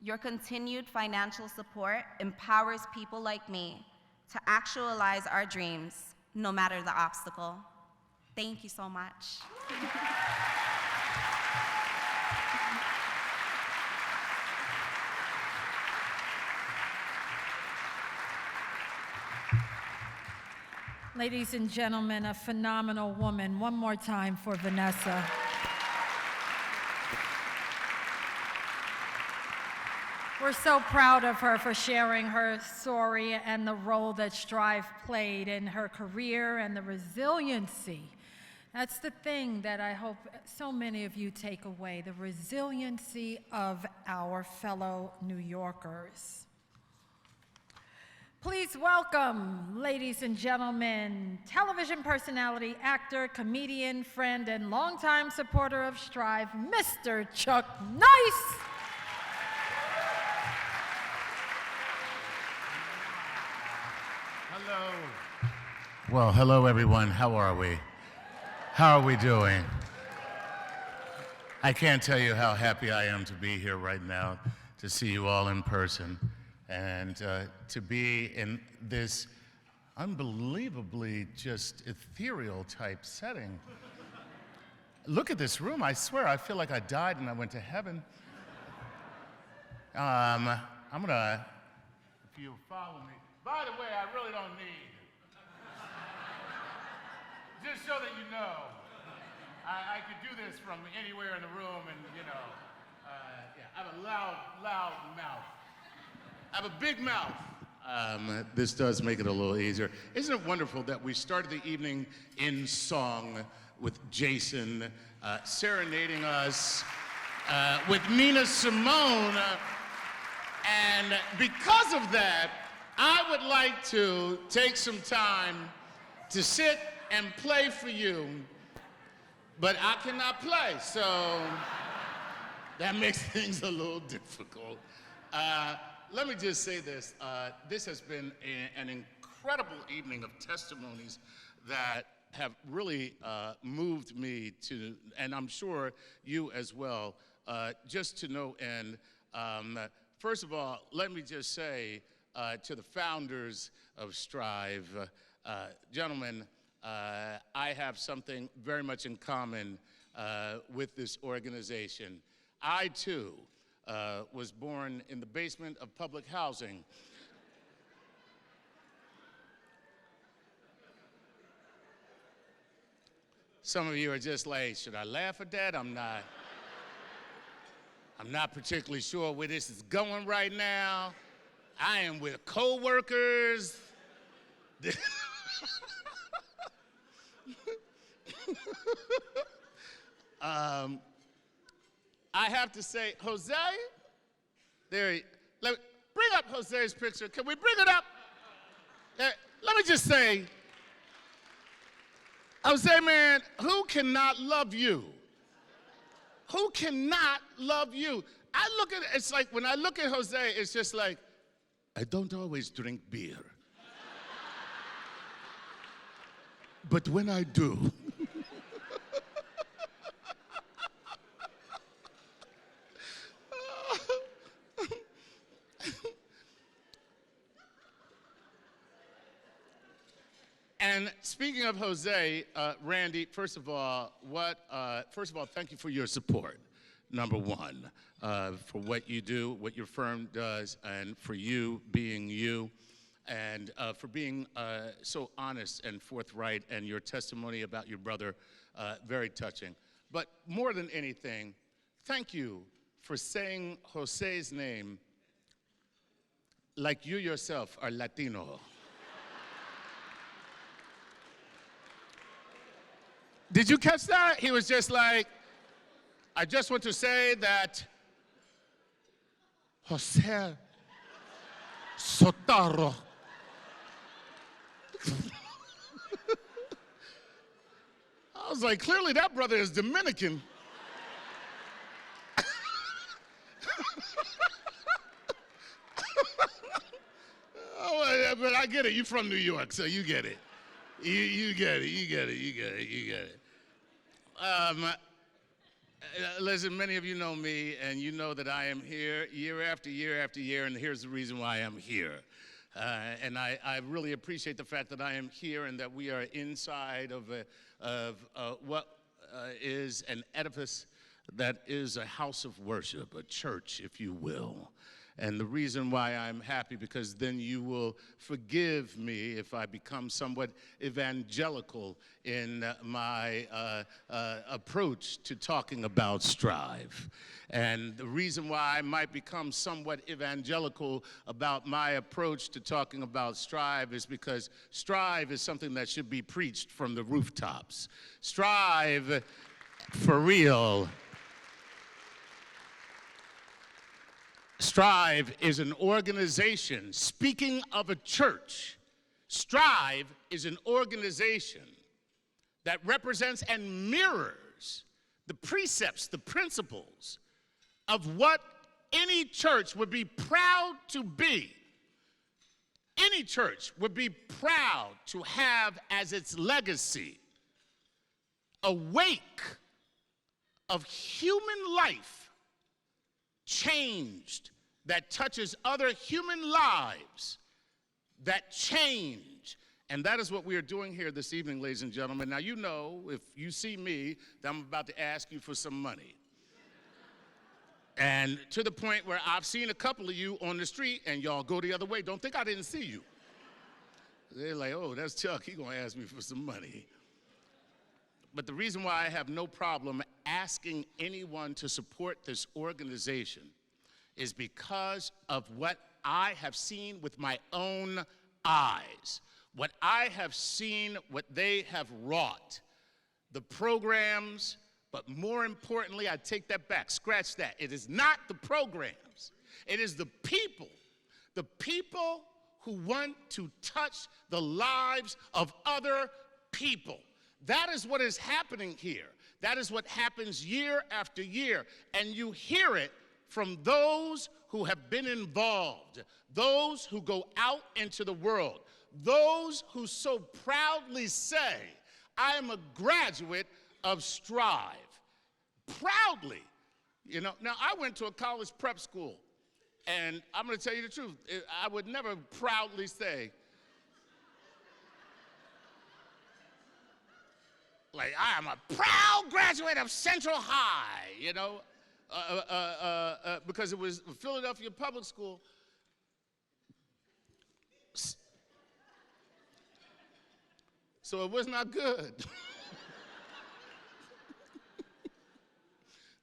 Your continued financial support empowers people like me to actualize our dreams, no matter the obstacle. Thank you so much. Ladies and gentlemen, a phenomenal woman. One more time for Vanessa. We're so proud of her for sharing her story and the role that Strive played in her career and the resiliency. That's the thing that I hope so many of you take away, the resiliency of our fellow New Yorkers. Please welcome, ladies and gentlemen, television personality, actor, comedian, friend, and longtime supporter of Strive, Mr. Chuck Nice. Hello. Well, hello everyone. How are we? How are we doing? I can't tell you how happy I am to be here right now, to see you all in person, and to be in this unbelievably just ethereal type setting. Look at this room. I swear, I feel like I died and I went to heaven. I'm gonna, if you follow me. By the way, I really don't need. Just so that you know, I could do this from anywhere in the room, and yeah, I have a loud mouth. I have a big mouth. This does make it a little easier. Isn't it wonderful that we started the evening in song with Jason serenading us with Nina Simone, and because of that, I would like to take some time to sit and play for you, but I cannot play, so that makes things a little difficult. Let me just say this. This has been an incredible evening of testimonies that have really moved me to, and I'm sure you as well, just to no end. First of all, let me just say to the founders of Strive, gentlemen, I have something very much in common with this organization. I, too, was born in the basement of public housing. Some of you are just like, should I laugh at that? I'm not particularly sure where this is going right now. I am with co-workers. I have to say, Jose, bring up Jose's picture. Can we bring it up? Let me just say, Jose, man, who cannot love you? Who cannot love you? I look at it, it's like, when I look at Jose, it's just like, I don't always drink beer. But when I do, and speaking of Jose, Randy, first of all, thank you for your support, number one, for what you do, what your firm does, and for you being you, and for being so honest and forthright, and your testimony about your brother, very touching. But more than anything, thank you for saying Jose's name like you yourself are Latino. Did you catch that? He was just like, I just want to say that Jose Sotaro. I was like, clearly that brother is Dominican. Oh, but I get it. You're from New York, so you get it. You get it. Listen, many of you know me, and you know that I am here year after year after year, and here's the reason why I'm here. And I really appreciate the fact that I am here and that we are inside of what is an edifice that is a house of worship, a church, if you will. And the reason why I'm happy, because then you will forgive me if I become somewhat evangelical in my approach to talking about Strive. And the reason why I might become somewhat evangelical about my approach to talking about Strive is because Strive is something that should be preached from the rooftops. Strive, for real. Strive is an organization. Speaking of a church, Strive is an organization that represents and mirrors the precepts, the principles of what any church would be proud to be. Any church would be proud to have as its legacy a wake of human life changed, that touches other human lives, that change And that is what we are doing here this evening, ladies and gentlemen. Now, you know, if you see me, that I'm about to ask you for some money. And to the point where I've seen a couple of you on the street and y'all go the other way. Don't think I didn't see you. They're like, oh, that's Chuck. He's going to ask me for some money. But the reason why I have no problem asking anyone to support this organization is because of what I have seen with my own eyes. What I have seen, what they have wrought. The programs, but more importantly, I take that back, scratch that. It is not the programs. It is the people who want to touch the lives of other people. That is what is happening here. That is what happens year after year. And you hear it from those who have been involved, those who go out into the world, those who so proudly say, I am a graduate of Strive. Proudly. You know, now I went to a college prep school, and I'm going to tell you the truth. I would never proudly say, like, I am a proud graduate of Central High, you know, because it was Philadelphia Public School. So it was not good.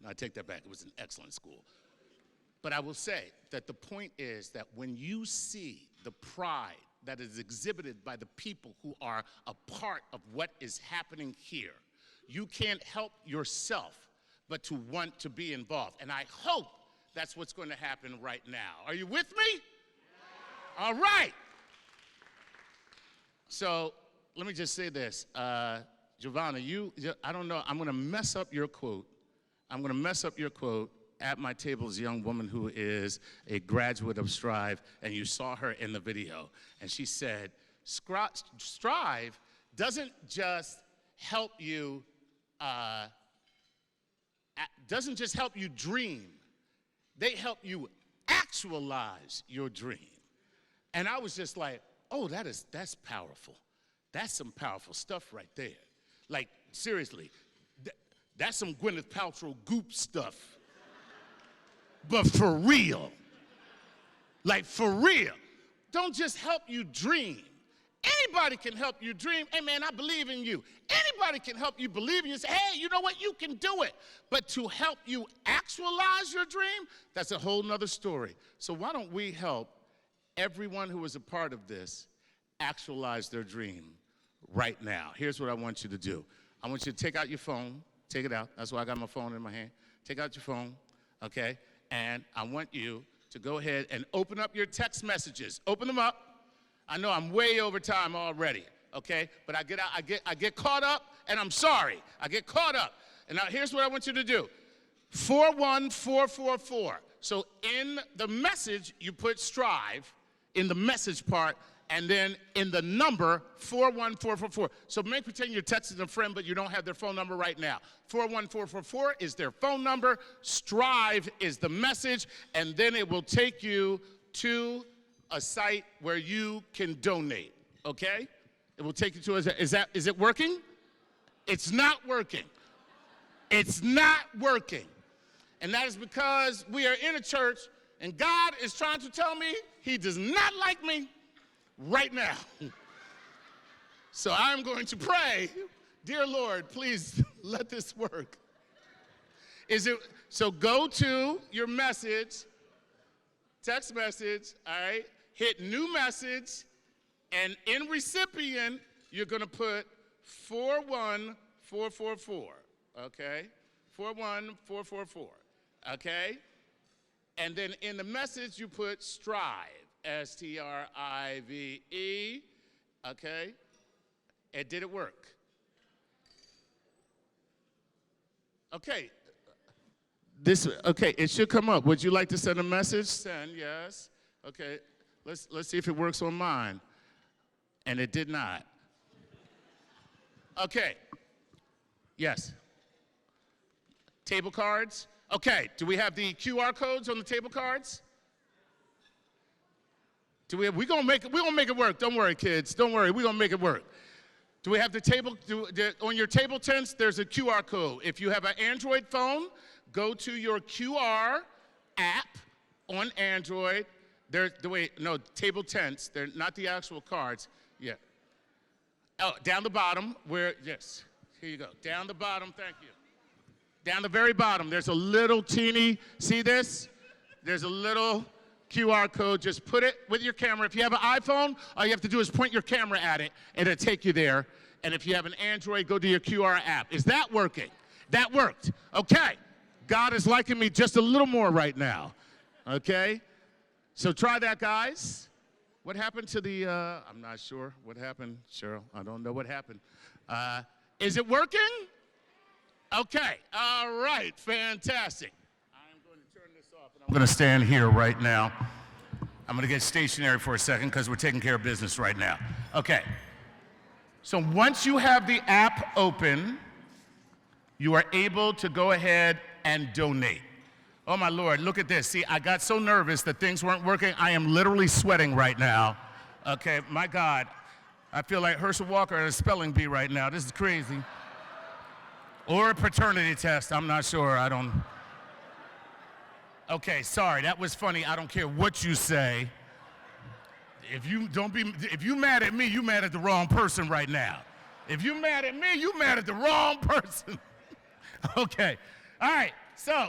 No, I take that back. It was an excellent school. But I will say that the point is that when you see the pride that is exhibited by the people who are a part of what is happening here, you can't help yourself but to want to be involved. And I hope that's what's going to happen right now. Are you with me? All right. So let me just say this. Giovanna, I don't know, I'm going to mess up your quote. I'm going to mess up your quote. At my table is a young woman who is a graduate of Strive, and you saw her in the video. And she said, Strive doesn't just help you, dream. They help you actualize your dream. And I was just like, oh, that's powerful. That's some powerful stuff right there. Like, seriously, that's some Gwyneth Paltrow goop stuff. But for real. Like, for real. Don't just help you dream. Anybody can help you dream. Hey, man, I believe in you. Anybody can help you believe in you. Say, hey, you know what? You can do it. But to help you actualize your dream, that's a whole nother story. So why don't we help everyone who is a part of this actualize their dream right now? Here's what I want you to do. I want you to take out your phone. Take it out. That's why I got my phone in my hand. Take out your phone, okay? And I want you to go ahead and open up your text messages. Open them up. I know I'm way over time already, okay? But I get caught up, and I'm sorry. I get caught up. And now here's what I want you to do. 41444. So in the message, you put Strive in the message part, and then in the number 41444. So make pretend you're texting a friend, but you don't have their phone number right now. 41444 is their phone number. Strive is the message, and then it will take you to a site where you can donate. Okay? It will take you to is it working? It's not working. It's not working. And that is because we are in a church, and God is trying to tell me He does not like me right now. So I'm going to pray, dear Lord, please let this work. So go to your message, text message, all right, hit new message, and in recipient, you're going to put 41444, okay? 41444, okay? And then in the message, you put Strive. Strive, okay? And did it work? Okay. Okay, it should come up. Would you like to send a message? Send, yes. Okay, let's see if it works on mine. And it did not. Okay, yes. Table cards? Okay, do we have the QR codes on the table cards? We're gonna make it work. Don't worry, kids. Don't worry. We're gonna make it work. Do we have the table? On your table tents, there's a QR code. If you have an Android phone, go to your QR app on Android. Table tents. They're not the actual cards. Yeah. Oh, down the bottom yes. Here you go. Down the bottom, thank you. Down the very bottom, there's a little teeny, see this? There's a little QR code. Just put it with your camera. If you have an iPhone, all you have to do is point your camera at it, and it'll take you there. And if you have an Android, go to your QR app. Is that working? That worked. Okay. God is liking me just a little more right now. Okay? So try that, guys. What happened to the, I'm not sure what happened, Cheryl. I don't know what happened. Is it working? Okay. All right. Fantastic. I'm going to turn this off. I'm going to stand here right now. I'm going to get stationary for a second because we're taking care of business right now. Okay. So once you have the app open, you are able to go ahead and donate. Oh my Lord, look at this. See, I got so nervous that things weren't working. I am literally sweating right now. Okay, my God. I feel like Herschel Walker at a spelling bee right now. This is crazy. Or a paternity test, I'm not sure, I don't. Okay, sorry, that was funny. I don't care what you say. If you mad at me, you mad at the wrong person right now. If you mad at me, you mad at the wrong person. Okay, all right, so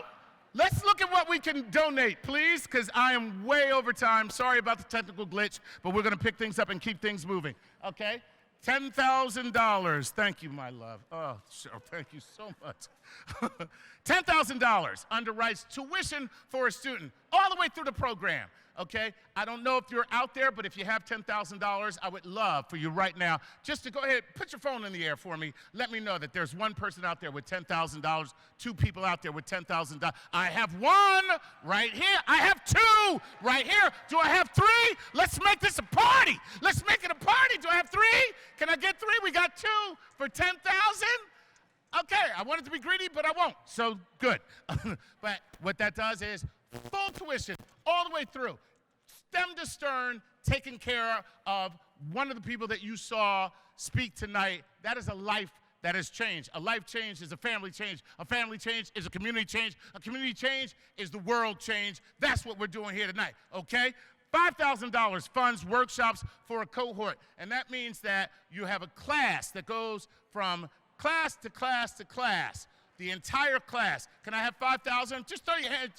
let's look at what we can donate, please, because I am way over time. Sorry about the technical glitch, but we're gonna pick things up and keep things moving, okay? $10,000, thank you, my love. Oh, Cheryl, thank you so much. $10,000 underwrites tuition for a student all the way through the program, okay? I don't know if you're out there, but if you have $10,000, I would love for you right now just to go ahead, put your phone in the air for me. Let me know that there's one person out there with $10,000, two people out there with $10,000. I have one right here. I have two right here. Do I have three? Let's make this a party. Let's make it a party. Do I have three? Can I get three? We got two for $10,000. Okay, I wanted to be greedy, but I won't. So good. But what that does is full tuition all the way through, stem to stern, taking care of one of the people that you saw speak tonight. That is a life that has changed. A life change is a family change. A family change is a community change. A community change is the world change. That's what we're doing here tonight, okay? $5,000 funds workshops for a cohort. And that means that you have a class that goes from class to class to class. The entire class. Can I have 5,000? Just throw your hand,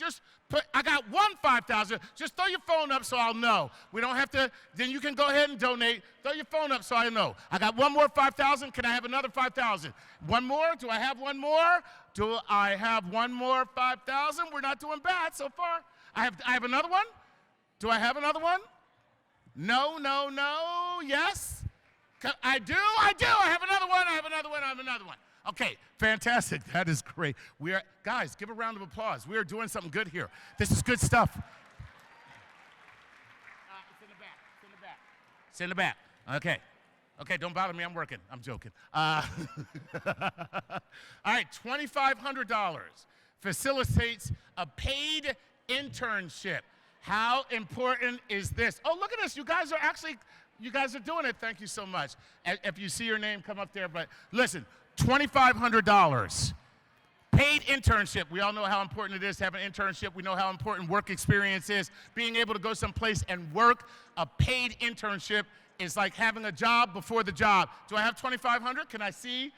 I got one 5,000. Just throw your phone up so I'll know. We don't have to, then you can go ahead and donate. Throw your phone up so I know. I got one more 5,000. Can I have another 5,000? One more? Do I have one more? Do I have one more 5,000? We're not doing bad so far. I have another one? Do I have another one? No, no, no, yes? I do. I have another one, I have another one. Okay, fantastic. That is great. Guys, give a round of applause. We are doing something good here. This is good stuff. It's in the back. It's in the back. Okay. Okay, don't bother me. I'm working. I'm joking. All right, $2,500 facilitates a paid internship. How important is this? Oh, look at this. You guys are doing it. Thank you so much. If you see your name, come up there. But listen, $2,500. Paid internship. We all know how important it is to have an internship. We know how important work experience is. Being able to go someplace and work a paid internship is like having a job before the job. Do I have $2,500? Can I see?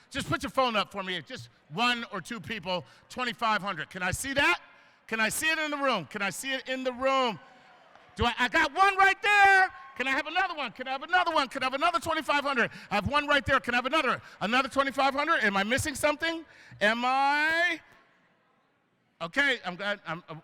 Just put your phone up for me. Just one or two people. $2,500. Can I see that? Can I see it in the room? Can I see it in the room? I got one right there. Can I have another one? Can I have another one? Can I have another $2,500? I have one right there. Can I have another $2,500? Am I missing something? Am I? Okay,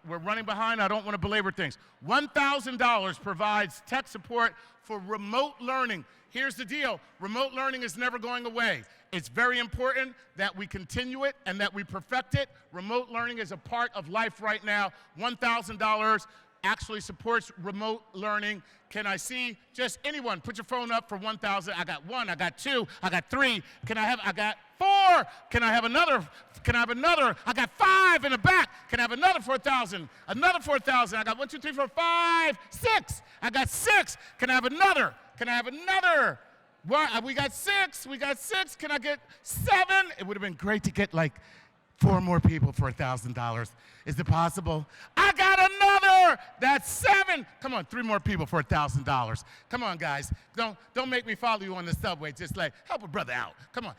we're running behind. I don't want to belabor things. $1,000 provides tech support for remote learning. Here's the deal. Remote learning is never going away. It's very important that we continue it and that we perfect it. Remote learning is a part of life right now. $1,000 actually supports remote learning. Can I see just anyone? Put your phone up for 1,000. I got 1, I got 2, I got 3. I got 4. Can I have another? I got 5 in the back. Can I have another 4,000? Another 4,000. I got 1, 2, 3, 4, 5, 6. I got 6. Can I have another? What? We got 6. Can I get 7? It would have been great to get like 4 more people for $1,000. Is it possible? I got another. That's 7. Come on, 3 more people for $1,000. Come on, guys. Don't make me follow you on the subway. Just like help a brother out. Come on.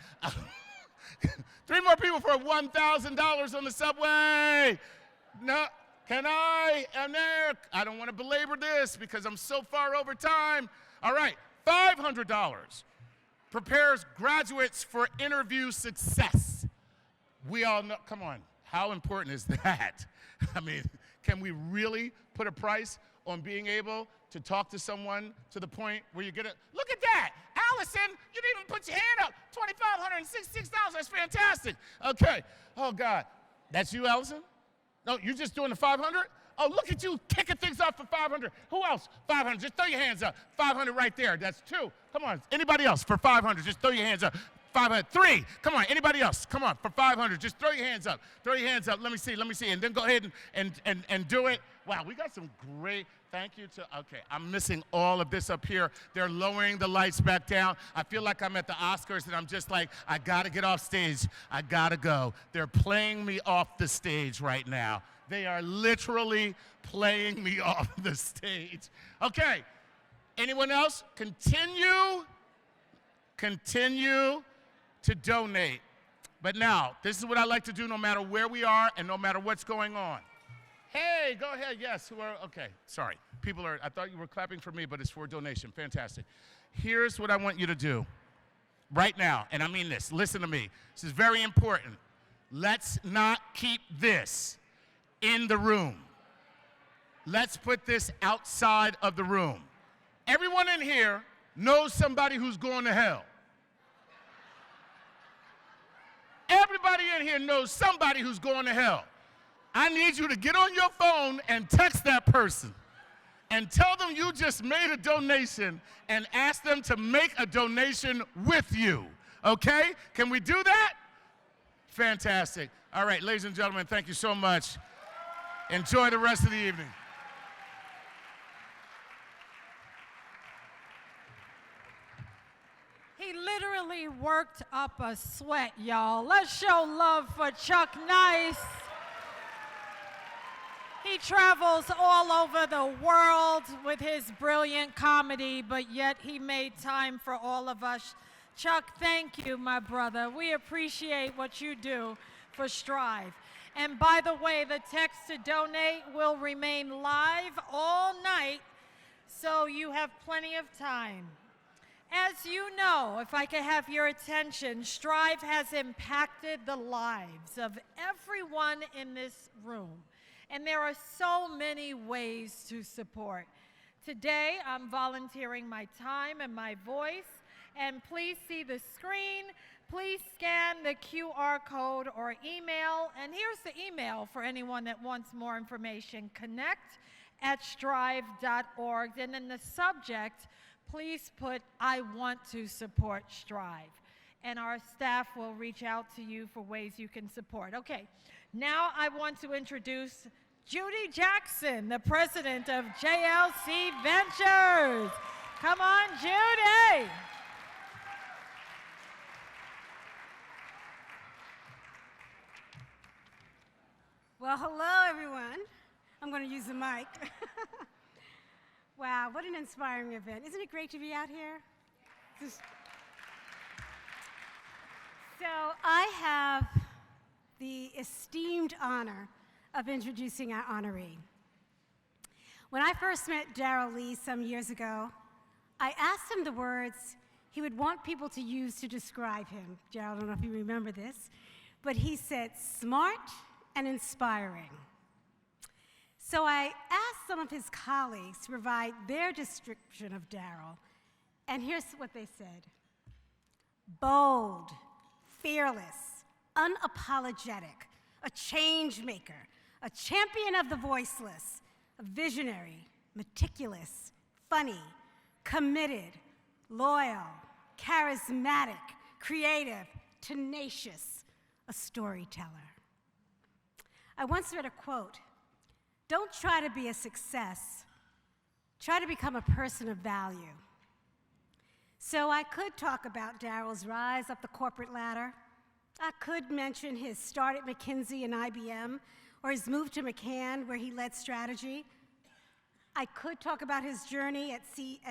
3 more people for $1,000 on the subway. No, can I? And there. I don't want to belabor this because I'm so far over time. All right, $500 prepares graduates for interview success. We all know, come on, how important is that? I mean, can we really put a price on being able to talk to someone to the point where you get it? Look at that, Allison, you didn't even put your hand up. $2,566, that's fantastic. Okay, oh God, that's you, Allison? No, you're just doing the 500? Oh, look at you kicking things off for 500. Who else? 500, just throw your hands up. 500 right there, that's 2. Come on, anybody else for 500, just throw your hands up. 500, 3, come on, anybody else? Come on, for 500, just throw your hands up. Throw your hands up, let me see, and then go ahead and do it. Wow, we got some great, thank you to, okay, I'm missing all of this up here. They're lowering the lights back down. I feel like I'm at the Oscars and I'm just like, I gotta get off stage, I gotta go. They're playing me off the stage right now. They are literally playing me off the stage. Okay, anyone else? Continue to donate. But now, this is what I like to do no matter where we are and no matter what's going on. Hey, go ahead, yes, okay, sorry. I thought you were clapping for me, but it's for a donation, fantastic. Here's what I want you to do right now, and I mean this, listen to me. This is very important. Let's not keep this in the room. Let's put this outside of the room. Everyone in here knows somebody who's going to hell. Everybody in here knows somebody who's going to hell. I need you to get on your phone and text that person and tell them you just made a donation and ask them to make a donation with you, okay? Can we do that? Fantastic. All right, ladies and gentlemen, thank you so much. Enjoy the rest of the evening. He literally worked up a sweat, y'all. Let's show love for Chuck Nice. He travels all over the world with his brilliant comedy, but yet he made time for all of us. Chuck, thank you, my brother. We appreciate what you do for Strive. And by the way, the text to donate will remain live all night, so you have plenty of time. As you know, if I could have your attention, Strive has impacted the lives of everyone in this room. And there are so many ways to support. Today, I'm volunteering my time and my voice. And please see the screen. Please scan the QR code or email. And here's the email for anyone that wants more information. connect@strive.org. And in the subject, please put, I want to support Strive. And our staff will reach out to you for ways you can support. Okay, now I want to introduce Judy Jackson, the president of JLC Ventures. Come on, Judy. Well, hello, everyone. I'm going to use the mic. Wow, what an inspiring event. Isn't it great to be out here? So I have the esteemed honor of introducing our honoree. When I first met Darrell Lee some years ago, I asked him the words he would want people to use to describe him. Darrell, I don't know if you remember this, but he said smart and inspiring. So I asked some of his colleagues to provide their description of Darrell, and here's what they said. Bold, fearless, unapologetic, a change maker, a champion of the voiceless, a visionary, meticulous, funny, committed, loyal, charismatic, creative, tenacious, a storyteller. I once read a quote, "Don't try to be a success, try to become a person of value." So I could talk about Daryl's rise up the corporate ladder. I could mention his start at McKinsey and IBM, or his move to McCann, where he led strategy. I could talk about his journey as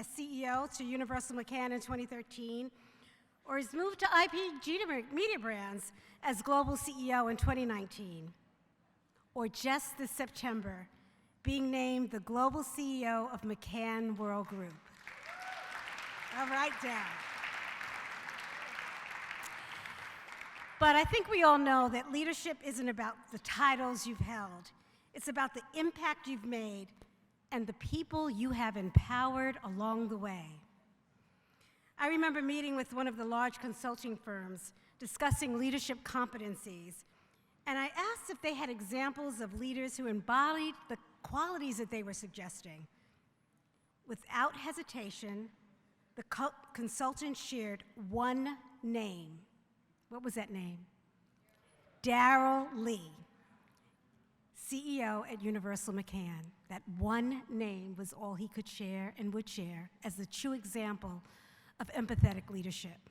CEO to Universal McCann in 2013, or his move to IPG Media Brands as global CEO in 2019, or just this September, being named the global CEO of McCann World Group. All right, Darryl. But I think we all know that leadership isn't about the titles you've held. It's about the impact you've made and the people you have empowered along the way. I remember meeting with one of the large consulting firms discussing leadership competencies, and I asked if they had examples of leaders who embodied the qualities that they were suggesting. Without hesitation, the consultant shared one name. What was that name? Darryl Lee, CEO at Universal McCann. That one name was all he could share and would share as the true example of empathetic leadership.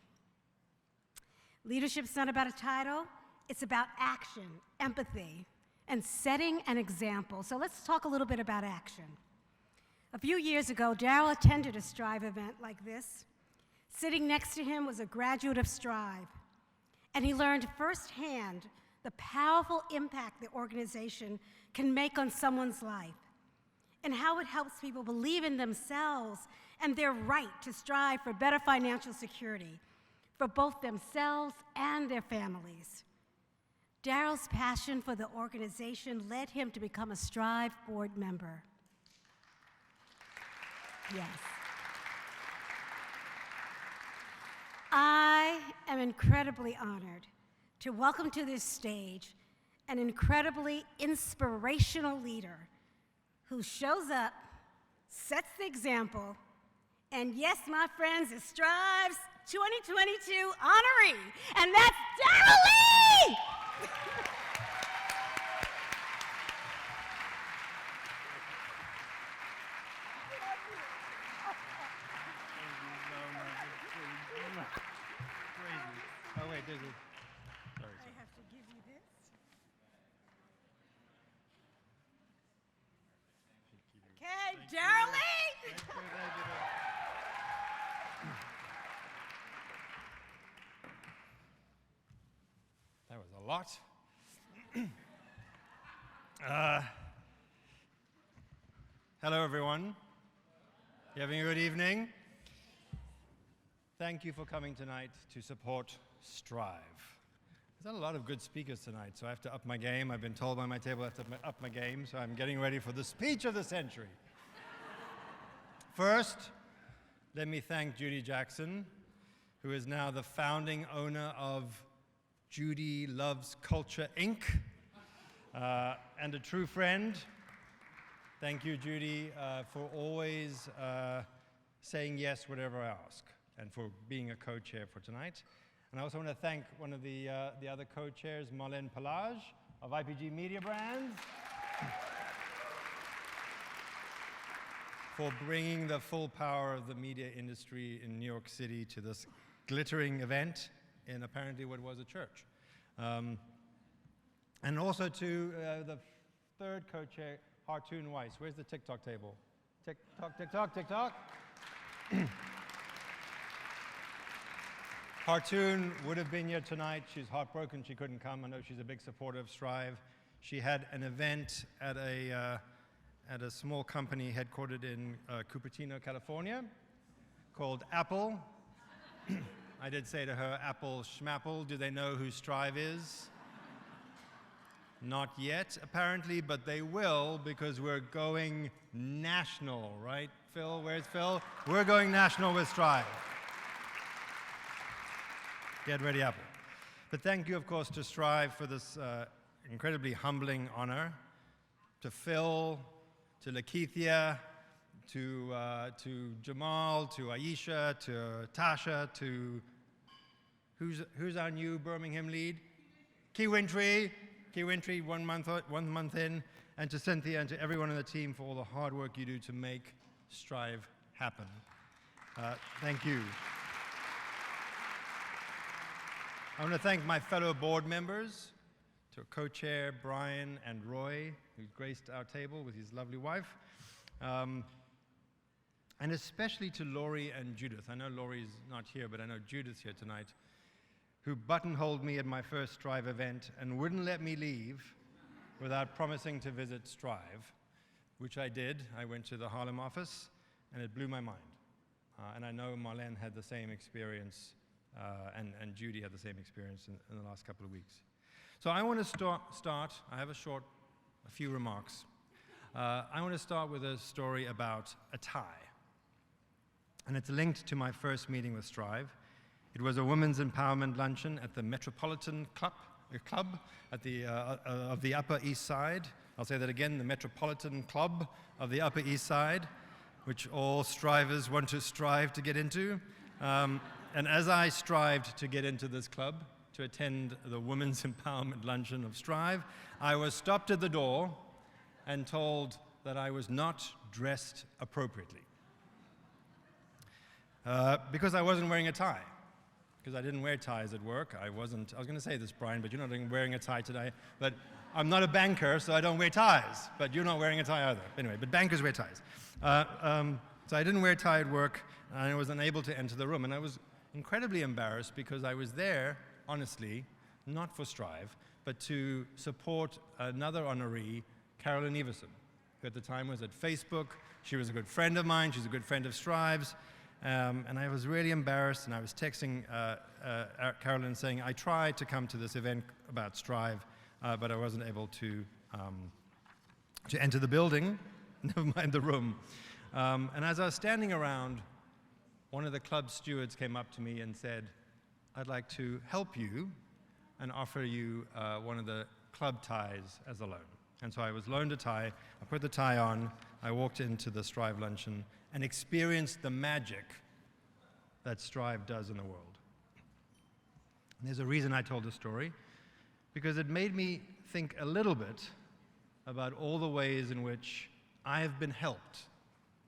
Leadership's not about a title, it's about action, empathy, and setting an example. So let's talk a little bit about action. A few years ago, Darryl attended a Strive event like this. Sitting next to him was a graduate of Strive, and he learned firsthand the powerful impact the organization can make on someone's life, and how it helps people believe in themselves and their right to strive for better financial security for both themselves and their families. Darryl's passion for the organization led him to become a Strive board member. Yes. I am incredibly honored to welcome to this stage an incredibly inspirational leader who shows up, sets the example, and yes, my friends, is Strive's 2022 honoree, and that's Darryl Lee! Oh, wait, there's a. Sorry. I have to give you this. Okay, Darryl Lee! That was a lot. Hello, everyone. You having a good evening? Thank you for coming tonight to support Strive. There's not a lot of good speakers tonight, so I have to up my game. I've been told by my table I have to up my game, so I'm getting ready for the speech of the century. First, let me thank Judy Jackson, who is now the founding owner of Judy Loves Culture, Inc., and a true friend. Thank you, Judy, for always saying yes whatever I ask, and for being a co-chair for tonight. And I also want to thank one of the other co-chairs, Marlene Pelage of IPG Media Brands, for bringing the full power of the media industry in New York City to this glittering event in apparently what was a church. And also to the third co-chair, Hartoon Weiss. Where's the TikTok table? TikTok, TikTok, TikTok. Hartoon would have been here tonight. She's heartbroken she couldn't come. I know she's a big supporter of Strive. She had an event at a small company headquartered in Cupertino, California, called Apple. I did say to her, Apple schmapple, do they know who Strive is? Not yet, apparently, but they will, because we're going national, right, Phil? Where's Phil? We're going national with Strive. Get ready, Apple. But thank you, of course, to Strive for this incredibly humbling honor, to Phil, to Lakeithia, to Jamal, to Aisha, to Tasha, to who's our new Birmingham lead? Key Wintry, 1 month in, and to Cynthia and to everyone on the team for all the hard work you do to make Strive happen. Thank you. I want to thank my fellow board members, to co-chair Brian and Roy, who's graced our table with his lovely wife, and especially to Laurie and Judith. I know Laurie's not here, but I know Judith's here tonight, who buttonholed me at my first Strive event and wouldn't let me leave without promising to visit Strive, which I did. I went to the Harlem office, and it blew my mind. And I know Marlene had the same experience, and Judy had the same experience in the last couple of weeks. So I want to start, I have a few remarks. I want to start with a story about a tie. And it's linked to my first meeting with Strive. It was a women's empowerment luncheon at the Metropolitan Club at of the Upper East Side. I'll say that again, the Metropolitan Club of the Upper East Side, which all strivers want to strive to get into. And as I strived to get into this club, to attend the Women's Empowerment Luncheon of Strive, I was stopped at the door and told that I was not dressed appropriately. Because I wasn't wearing a tie. Because I didn't wear ties at work. I was going to say this, Brian, but you're not wearing a tie today. But I'm not a banker, so I don't wear ties. But you're not wearing a tie either. Anyway, but bankers wear ties. So I didn't wear a tie at work, and I was unable to enter the room. And I was incredibly embarrassed because I was there, honestly, not for Strive, but to support another honoree, Carolyn Everson, who at the time was at Facebook. She was a good friend of mine. She's a good friend of Strive's. And I was really embarrassed, and I was texting Carolyn saying, I tried to come to this event about Strive, but I wasn't able to enter the building, never mind the room. And as I was standing around, one of the club stewards came up to me and said, I'd like to help you and offer you one of the club ties as a loan. And so I was loaned a tie. I put the tie on. I walked into the Strive luncheon and experienced the magic that Strive does in the world. And there's a reason I told this story, because it made me think a little bit about all the ways in which I have been helped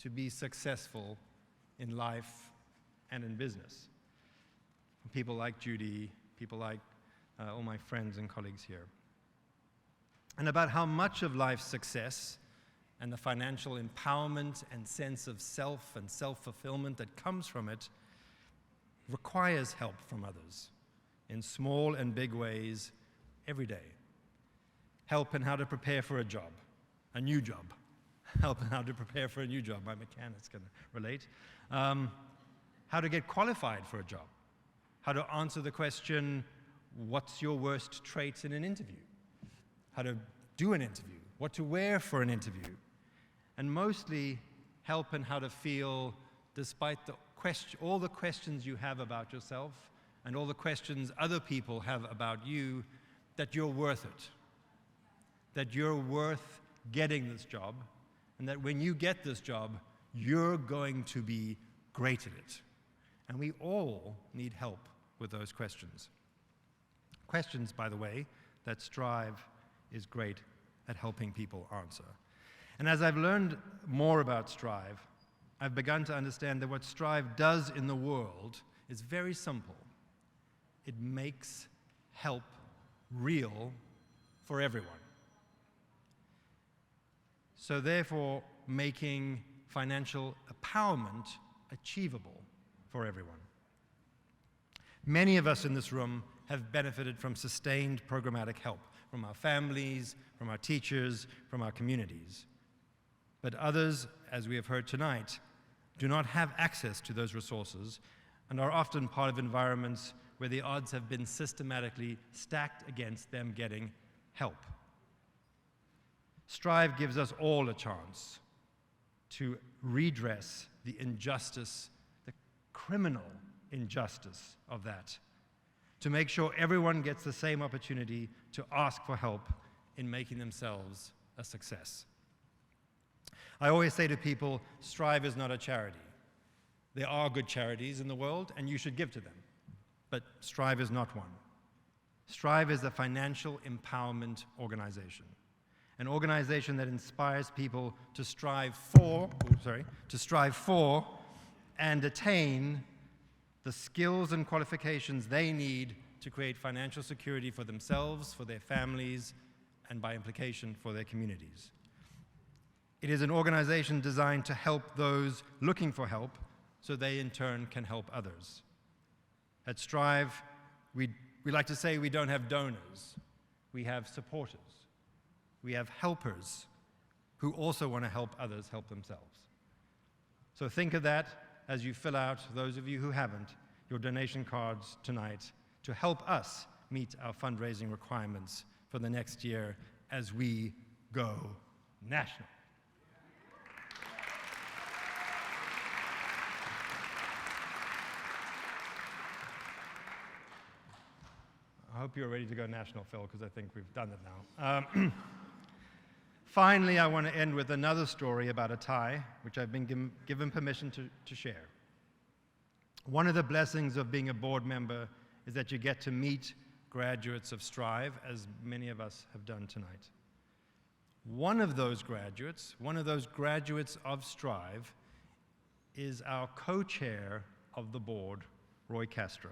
to be successful in life and in business. People like Judy, people like all my friends and colleagues here. And about how much of life's success and the financial empowerment and sense of self and self-fulfillment that comes from it requires help from others in small and big ways every day. Help in how to prepare for a new job. Help in how to prepare for a new job. My mechanics can relate. How to get qualified for a job. How to answer the question, what's your worst traits in an interview? How to do an interview, what to wear for an interview, and mostly help in how to feel despite all the questions you have about yourself and all the questions other people have about you, that you're worth it, that you're worth getting this job, and that when you get this job, you're going to be great at it. And we all need help with those questions. Questions, by the way, that Strive is great at helping people answer. And as I've learned more about Strive, I've begun to understand that what Strive does in the world is very simple. It makes help real for everyone. So therefore, making financial empowerment achievable for everyone. Many of us in this room have benefited from sustained programmatic help from our families, from our teachers, from our communities. But others, as we have heard tonight, do not have access to those resources and are often part of environments where the odds have been systematically stacked against them getting help. Strive gives us all a chance to redress the injustice, the criminal injustice of that, to make sure everyone gets the same opportunity to ask for help in making themselves a success. I always say to people, Strive is not a charity. There are good charities in the world, and you should give to them. But Strive is not one. Strive is a financial empowerment organization, an organization that inspires people to strive for and attain the skills and qualifications they need to create financial security for themselves, for their families, and by implication for their communities. It is an organization designed to help those looking for help so they in turn can help others. At Strive, we like to say we don't have donors, we have supporters. We have helpers who also want to help others help themselves. So think of that as you fill out, those of you who haven't, your donation cards tonight to help us meet our fundraising requirements for the next year as we go national. I hope you're ready to go national, Phil, because I think we've done it now. Finally, I want to end with another story about a tie, which I've been given permission to share. One of the blessings of being a board member is that you get to meet graduates of Strive, as many of us have done tonight. One of those graduates of Strive, is our co-chair of the board, Roy Castro.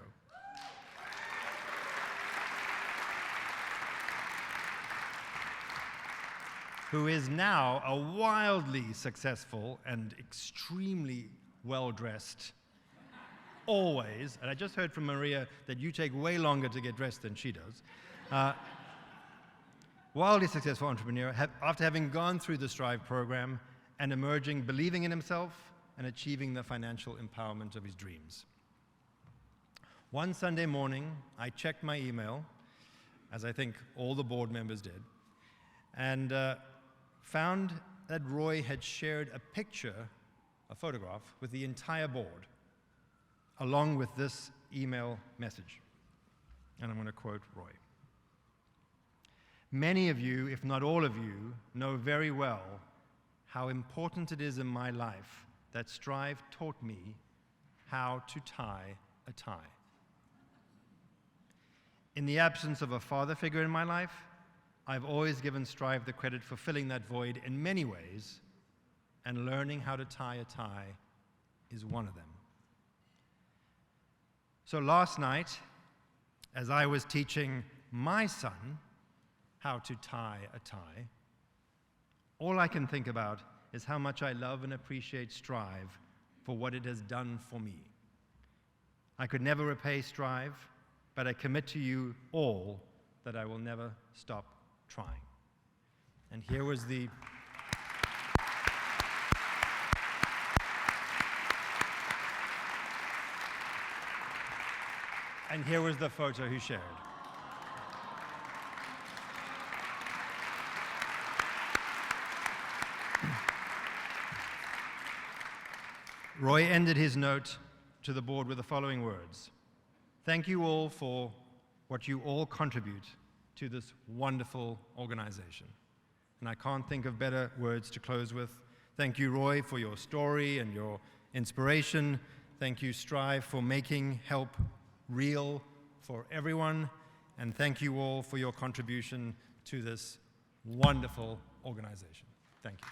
Who is now a wildly successful and extremely well-dressed, always, and I just heard from Maria that you take way longer to get dressed than she does, wildly successful entrepreneur, after having gone through the Strive program and emerging believing in himself and achieving the financial empowerment of his dreams. One Sunday morning, I checked my email, as I think all the board members did, and found that Roy had shared a picture, a photograph, with the entire board, along with this email message. And I'm going to quote Roy. Many of you, if not all of you, know very well how important it is in my life that Strive taught me how to tie a tie. In the absence of a father figure in my life, I've always given Strive the credit for filling that void in many ways, and learning how to tie a tie is one of them. So last night, as I was teaching my son how to tie a tie, all I can think about is how much I love and appreciate Strive for what it has done for me. I could never repay Strive, but I commit to you all that I will never stop trying. And here was the photo he shared. Roy ended his note to the board with the following words: "Thank you all for what you all contribute to this wonderful organization." And I can't think of better words to close with. Thank you, Roy, for your story and your inspiration. Thank you, Strive, for making help real for everyone. And thank you all for your contribution to this wonderful organization. Thank you.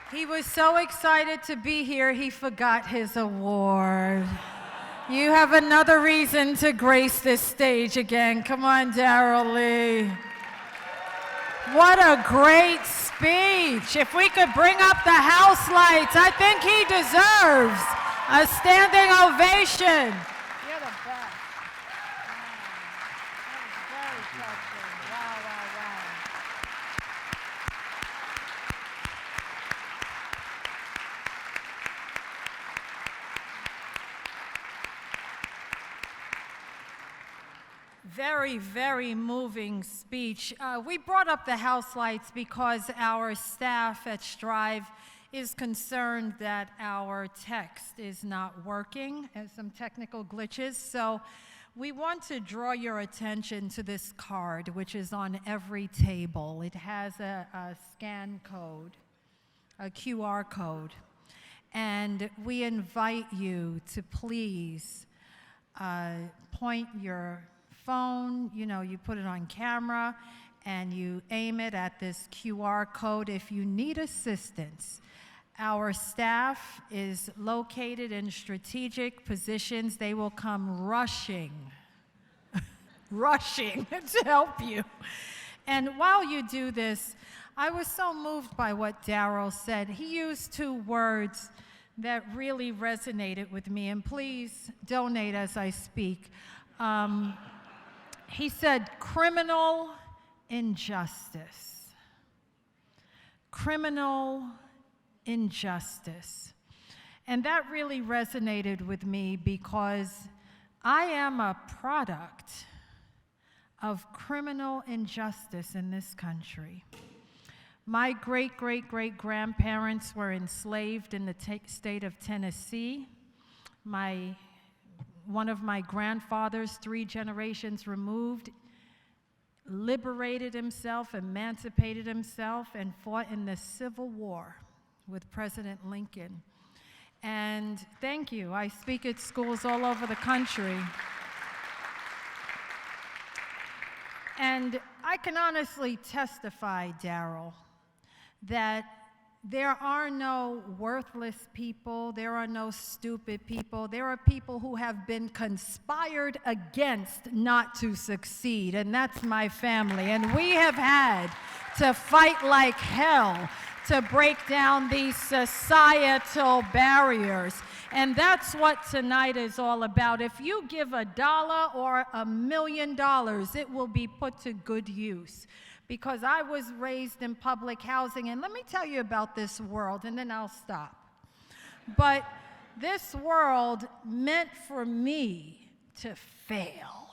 He was so excited to be here, he forgot his award. You have another reason to grace this stage again. Come on, Darrell Lee. What a great speech. If we could bring up the house lights, I think he deserves a standing ovation. You're the best. That was very touching. Wow, wow, wow. very, very moving speech. We brought up the house lights because our staff at Strive is concerned that our text is not working and some technical glitches. So we want to draw your attention to this card, which is on every table. It has a scan code, a QR code. And we invite you to please point your phone, you put it on camera, and you aim it at this QR code if you need assistance. Our staff is located in strategic positions. They will come rushing to help you. And while you do this, I was so moved by what Darryl said. He used two words that really resonated with me, and please donate as I speak. He said, criminal injustice. Criminal injustice. And that really resonated with me because I am a product of criminal injustice in this country. My great-great-great-grandparents were enslaved in the state of Tennessee. One of my grandfathers, 3 generations removed, liberated himself, emancipated himself, and fought in the Civil War with President Lincoln. And thank you. I speak at schools all over the country. And I can honestly testify, Darryl, that there are no worthless people, there are no stupid people, there are people who have been conspired against not to succeed, and that's my family. And we have had to fight like hell to break down these societal barriers. And that's what tonight is all about. If you give $1 or $1 million, it will be put to good use. Because I was raised in public housing, and let me tell you about this world, and then I'll stop. But this world meant for me to fail.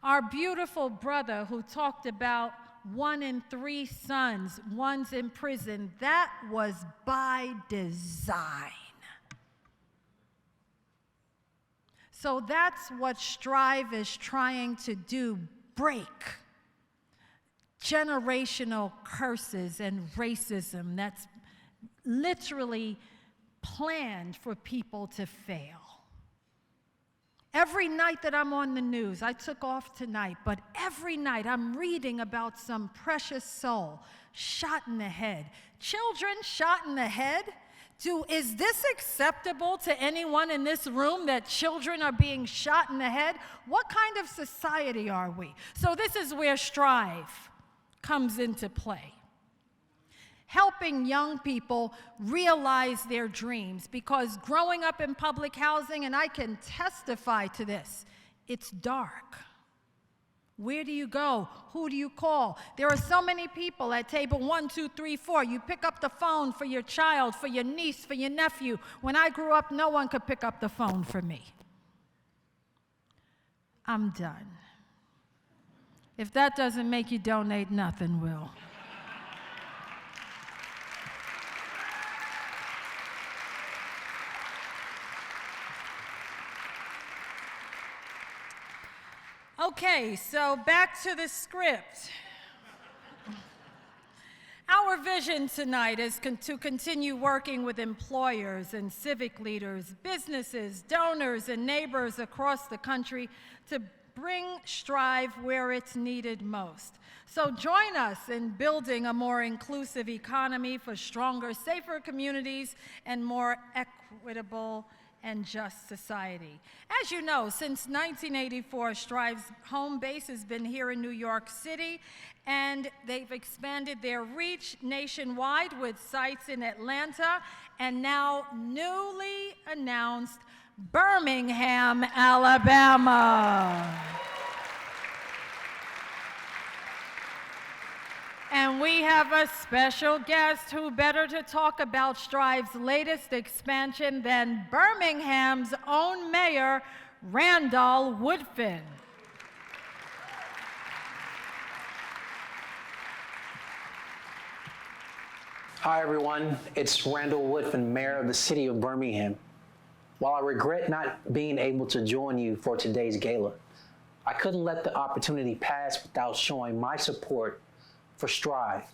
Our beautiful brother who talked about 1 in 3 sons, one's in prison, that was by design. So that's what Strive is trying to do, break generational curses and racism that's literally planned for people to fail. Every night that I'm on the news, I took off tonight, but every night I'm reading about some precious soul shot in the head. Children shot in the head? Is this acceptable to anyone in this room that children are being shot in the head? What kind of society are we? So this is where Strive comes into play. Helping young people realize their dreams, because growing up in public housing, and I can testify to this, it's dark. Where do you go? Who do you call? There are so many people at table 1, 2, 3, 4. You pick up the phone for your child, for your niece, for your nephew. When I grew up, no one could pick up the phone for me. I'm done. If that doesn't make you donate, nothing will. Okay, so back to the script. Our vision tonight is to continue working with employers and civic leaders, businesses, donors, and neighbors across the country to bring Strive where it's needed most. So join us in building a more inclusive economy for stronger, safer communities and more equitable and just society. As you know, since 1984, Strive's home base has been here in New York City, and they've expanded their reach nationwide with sites in Atlanta and now newly announced Birmingham, Alabama. And we have a special guest who better to talk about Strive's latest expansion than Birmingham's own mayor, Randall Woodfin. Hi everyone, it's Randall Woodfin, Mayor of the City of Birmingham. While I regret not being able to join you for today's gala, I couldn't let the opportunity pass without showing my support for Strive.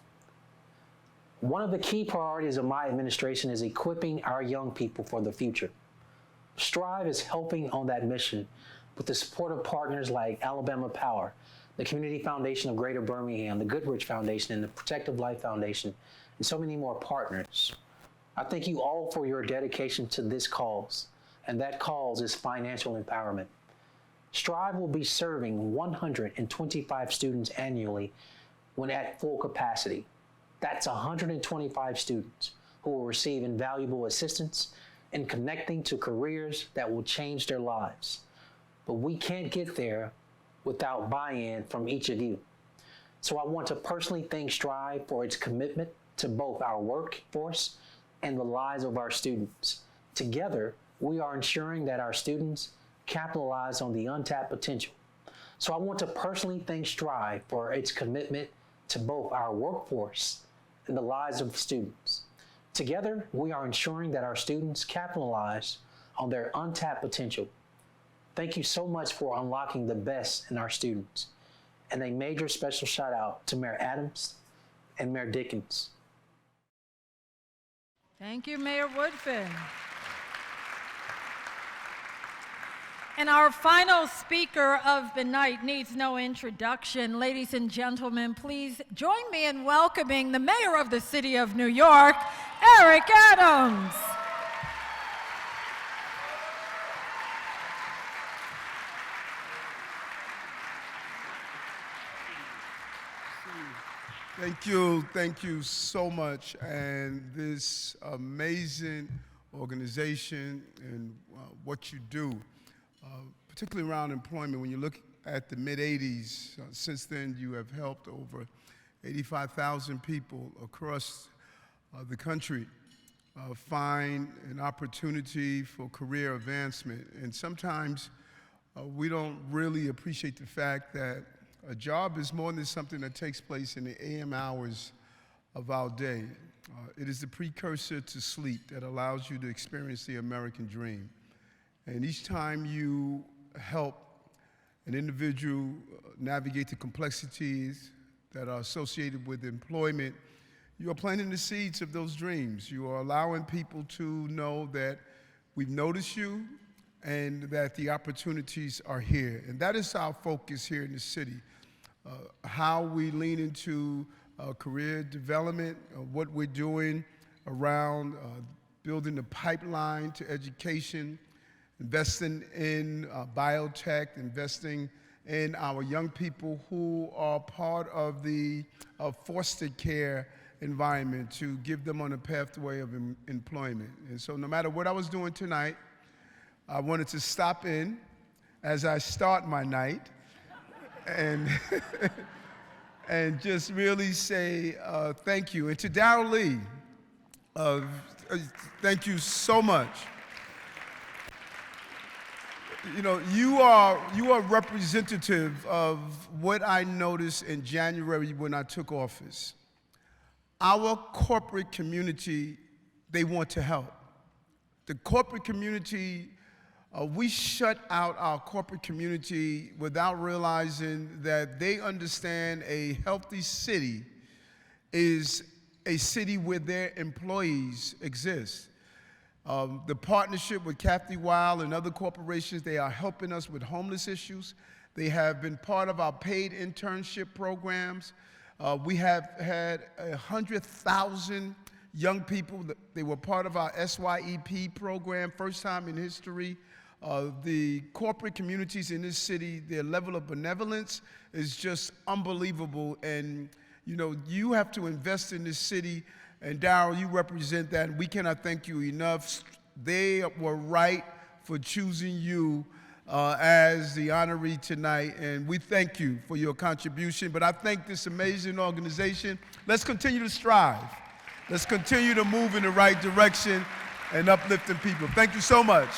One of the key priorities of my administration is equipping our young people for the future. Strive is helping on that mission with the support of partners like Alabama Power, the Community Foundation of Greater Birmingham, the Goodrich Foundation, and the Protective Life Foundation, and so many more partners. I thank you all for your dedication to this cause, and that cause is financial empowerment. Strive will be serving 125 students annually when at full capacity. That's 125 students who will receive invaluable assistance in connecting to careers that will change their lives. But we can't get there without buy-in from each of you. So I want to personally thank Strive for its commitment to both our workforce and the lives of our students. Together, we are ensuring that our students capitalize on the untapped potential. So I want to personally thank Strive for its commitment to both our workforce and the lives of students. Together, we are ensuring that our students capitalize on their untapped potential. Thank you so much for unlocking the best in our students. And a major special shout out to Mayor Adams and Mayor Dickens. Thank you, Mayor Woodfin. And our final speaker of the night needs no introduction. Ladies and gentlemen, please join me in welcoming the Mayor of the City of New York, Eric Adams. Thank you so much. And this amazing organization and what you do, particularly around employment, when you look at the mid-'80s, since then you have helped over 85,000 people across the country find an opportunity for career advancement. And sometimes we don't really appreciate the fact that a job is more than something that takes place in the AM hours of our day. It is the precursor to sleep that allows you to experience the American dream. And each time you help an individual navigate the complexities that are associated with employment, you are planting the seeds of those dreams. You are allowing people to know that we've noticed you and that the opportunities are here. And that is our focus here in the city. How we lean into career development, what we're doing around building the pipeline to education, investing in biotech, investing in our young people who are part of the foster care environment to give them on a pathway of employment. And so no matter what I was doing tonight, I wanted to stop in as I start my night and and just really say thank you. And to Darrell Lee, thank you so much. You know, you are representative of what I noticed in January when I took office. Our corporate community, they want to help. The corporate community, we shut out our corporate community without realizing that they understand a healthy city is a city where their employees exist. The partnership with Kathy Weil and other corporations, they are helping us with homeless issues. They have been part of our paid internship programs. We have had 100,000 young people. They were part of our SYEP program, first time in history. The corporate communities in this city, their level of benevolence is just unbelievable. And you know, you have to invest in this city. And Darrell, you represent that, and we cannot thank you enough. They were right for choosing you as the honoree tonight, and we thank you for your contribution. But I thank this amazing organization. Let's continue to strive. Let's continue to move in the right direction and uplifting people. Thank you so much.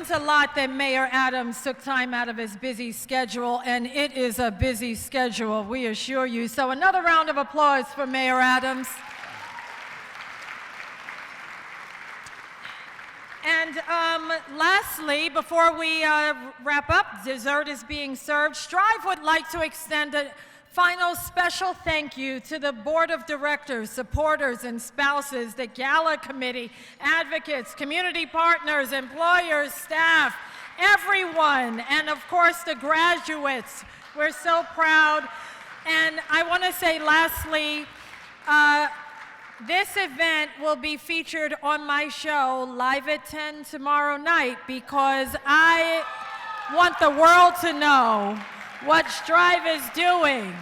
means a lot that Mayor Adams took time out of his busy schedule, and it is a busy schedule, we assure you. So another round of applause for Mayor Adams. And lastly, before we wrap up, dessert is being served. Strive would like to extend a final special thank you to the Board of Directors, supporters, and spouses, the Gala Committee, advocates, community partners, employers, staff, everyone, and of course the graduates. We're so proud. And I want to say lastly, this event will be featured on my show live at 10 tomorrow night because I want the world to know what Strive is doing.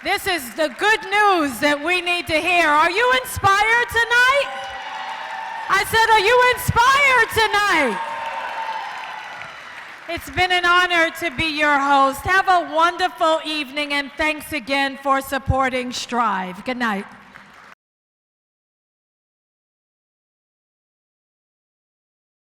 This is the good news that we need to hear. Are you inspired tonight? I said, are you inspired tonight? It's been an honor to be your host. Have a wonderful evening, and thanks again for supporting Strive. Good night.